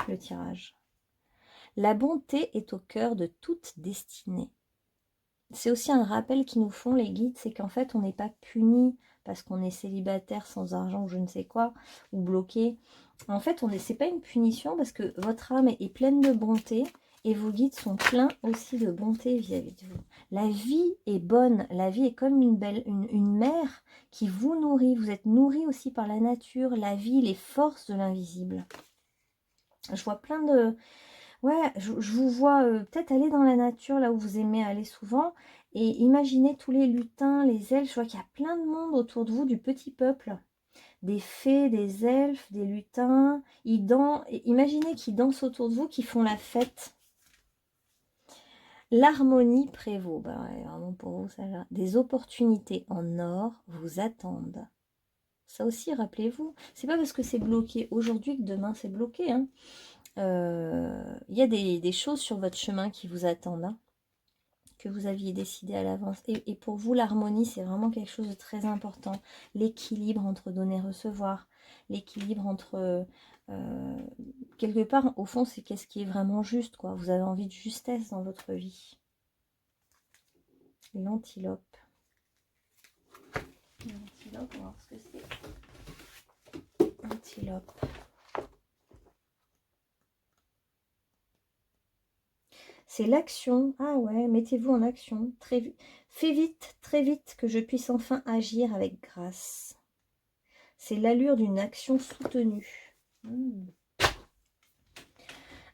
le tirage. La bonté est au cœur de toute destinée. C'est aussi un rappel qu'ils nous font les guides, c'est qu'en fait on n'est pas puni parce qu'on est célibataire, sans argent ou je ne sais quoi, ou bloqué. En fait, c'est pas une punition parce que votre âme est pleine de bonté et vos guides sont pleins aussi de bonté vis-à-vis de vous. La vie est bonne, la vie est comme une mère qui vous nourrit. Vous êtes nourri aussi par la nature, la vie, les forces de l'invisible. Je vois plein de... Ouais, je vous vois peut-être aller dans la nature, là où vous aimez aller souvent, et imaginez tous les lutins, les elfes. Je vois qu'il y a plein de monde autour de vous, du petit peuple. Des fées, des elfes, des lutins. Imaginez qu'ils dansent autour de vous, qu'ils font la fête. L'harmonie prévaut. Bah ouais, vraiment pour vous, ça là. Des opportunités en or vous attendent. Ça aussi, rappelez-vous. C'est pas parce que c'est bloqué aujourd'hui que demain c'est bloqué. Hein. Y a des choses sur votre chemin qui vous attendent. Hein, que vous aviez décidé à l'avance. Et pour vous, l'harmonie, c'est vraiment quelque chose de très important. L'équilibre entre donner et recevoir. L'équilibre entre... quelque part, au fond, c'est qu'est-ce qui est vraiment juste, quoi. Vous avez envie de justesse dans votre vie. L'antilope. L'antilope, on va voir ce que c'est. Antilope. C'est l'action. Ah ouais, mettez-vous en action. Fais vite, très vite, que je puisse enfin agir avec grâce. C'est l'allure d'une action soutenue.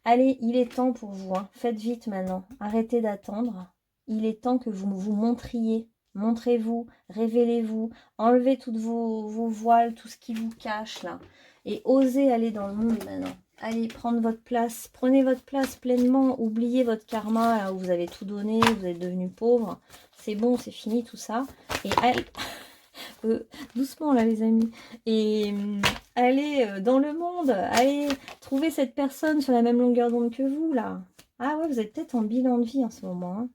Allez, il est temps pour vous. Hein. Faites vite maintenant. Arrêtez d'attendre. Il est temps que vous vous montriez. Montrez-vous, révélez-vous. Enlevez toutes vos voiles, tout ce qui vous cache là. Et osez aller dans le monde maintenant. Allez, prendre votre place. Prenez votre place pleinement. Oubliez votre karma, là où vous avez tout donné. Vous êtes devenu pauvre. C'est bon, c'est fini tout ça. Et allez, Doucement là les amis. Et allez dans le monde, allez trouver cette personne sur la même longueur d'onde que vous là. Ah ouais, vous êtes peut-être en bilan de vie en ce moment. Hein.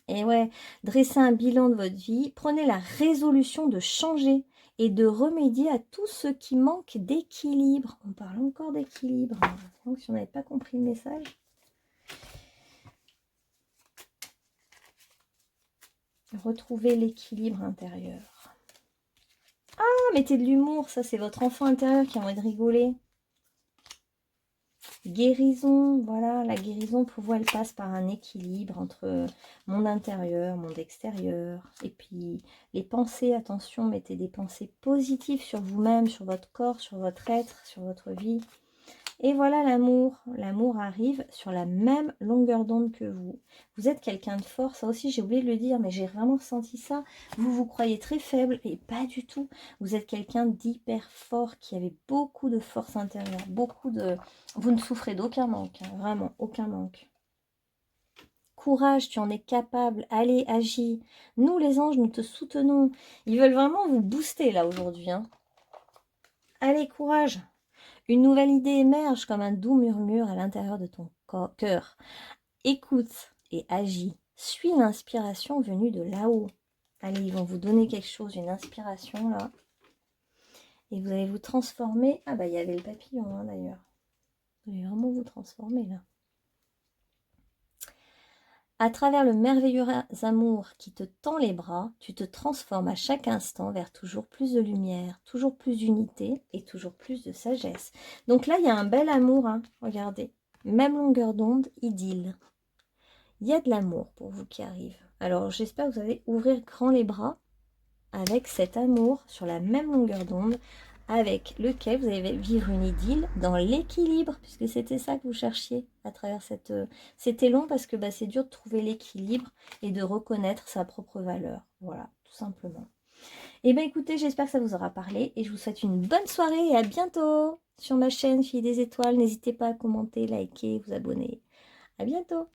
Et ouais, dressez un bilan de votre vie, prenez la résolution de changer et de remédier à tout ce qui manque d'équilibre. On parle encore d'équilibre. Donc si on n'avait pas compris le message. Retrouvez l'équilibre intérieur. Ah, mettez de l'humour, ça c'est votre enfant intérieur qui a envie de rigoler. Guérison, voilà, la guérison pour vous, elle passe par un équilibre entre monde intérieur, monde extérieur. Et puis les pensées, attention, mettez des pensées positives sur vous-même, sur votre corps, sur votre être, sur votre vie. Et voilà l'amour. L'amour arrive sur la même longueur d'onde que vous. Vous êtes quelqu'un de fort. Ça aussi, j'ai oublié de le dire, mais j'ai vraiment senti ça. Vous vous croyez très faible et pas du tout. Vous êtes quelqu'un d'hyper fort qui avait beaucoup de force intérieure. Beaucoup de... Vous ne souffrez d'aucun manque. Hein, vraiment, aucun manque. Courage, tu en es capable. Allez, agis. Nous, les anges, nous te soutenons. Ils veulent vraiment vous booster là aujourd'hui. Hein. Allez, courage. Une nouvelle idée émerge comme un doux murmure à l'intérieur de ton cœur. Écoute et agis. Suis l'inspiration venue de là-haut. Allez, ils vont vous donner quelque chose, une inspiration là. Et vous allez vous transformer. Ah bah il y avait le papillon hein, d'ailleurs. Vous allez vraiment vous transformer là. À travers le merveilleux amour qui te tend les bras, tu te transformes à chaque instant vers toujours plus de lumière, toujours plus d'unité et toujours plus de sagesse. Donc là, il y a un bel amour, hein. Regardez. Même longueur d'onde, idylle. Il y a de l'amour pour vous qui arrive. Alors, j'espère que vous allez ouvrir grand les bras avec cet amour sur la même longueur d'onde avec lequel vous allez vivre une idylle dans l'équilibre, puisque c'était ça que vous cherchiez à travers cette... C'était long parce que bah, c'est dur de trouver l'équilibre et de reconnaître sa propre valeur. Voilà, tout simplement. Et bien écoutez, j'espère que ça vous aura parlé et je vous souhaite une bonne soirée et à bientôt sur ma chaîne Fille des Étoiles. N'hésitez pas à commenter, liker, vous abonner. À bientôt.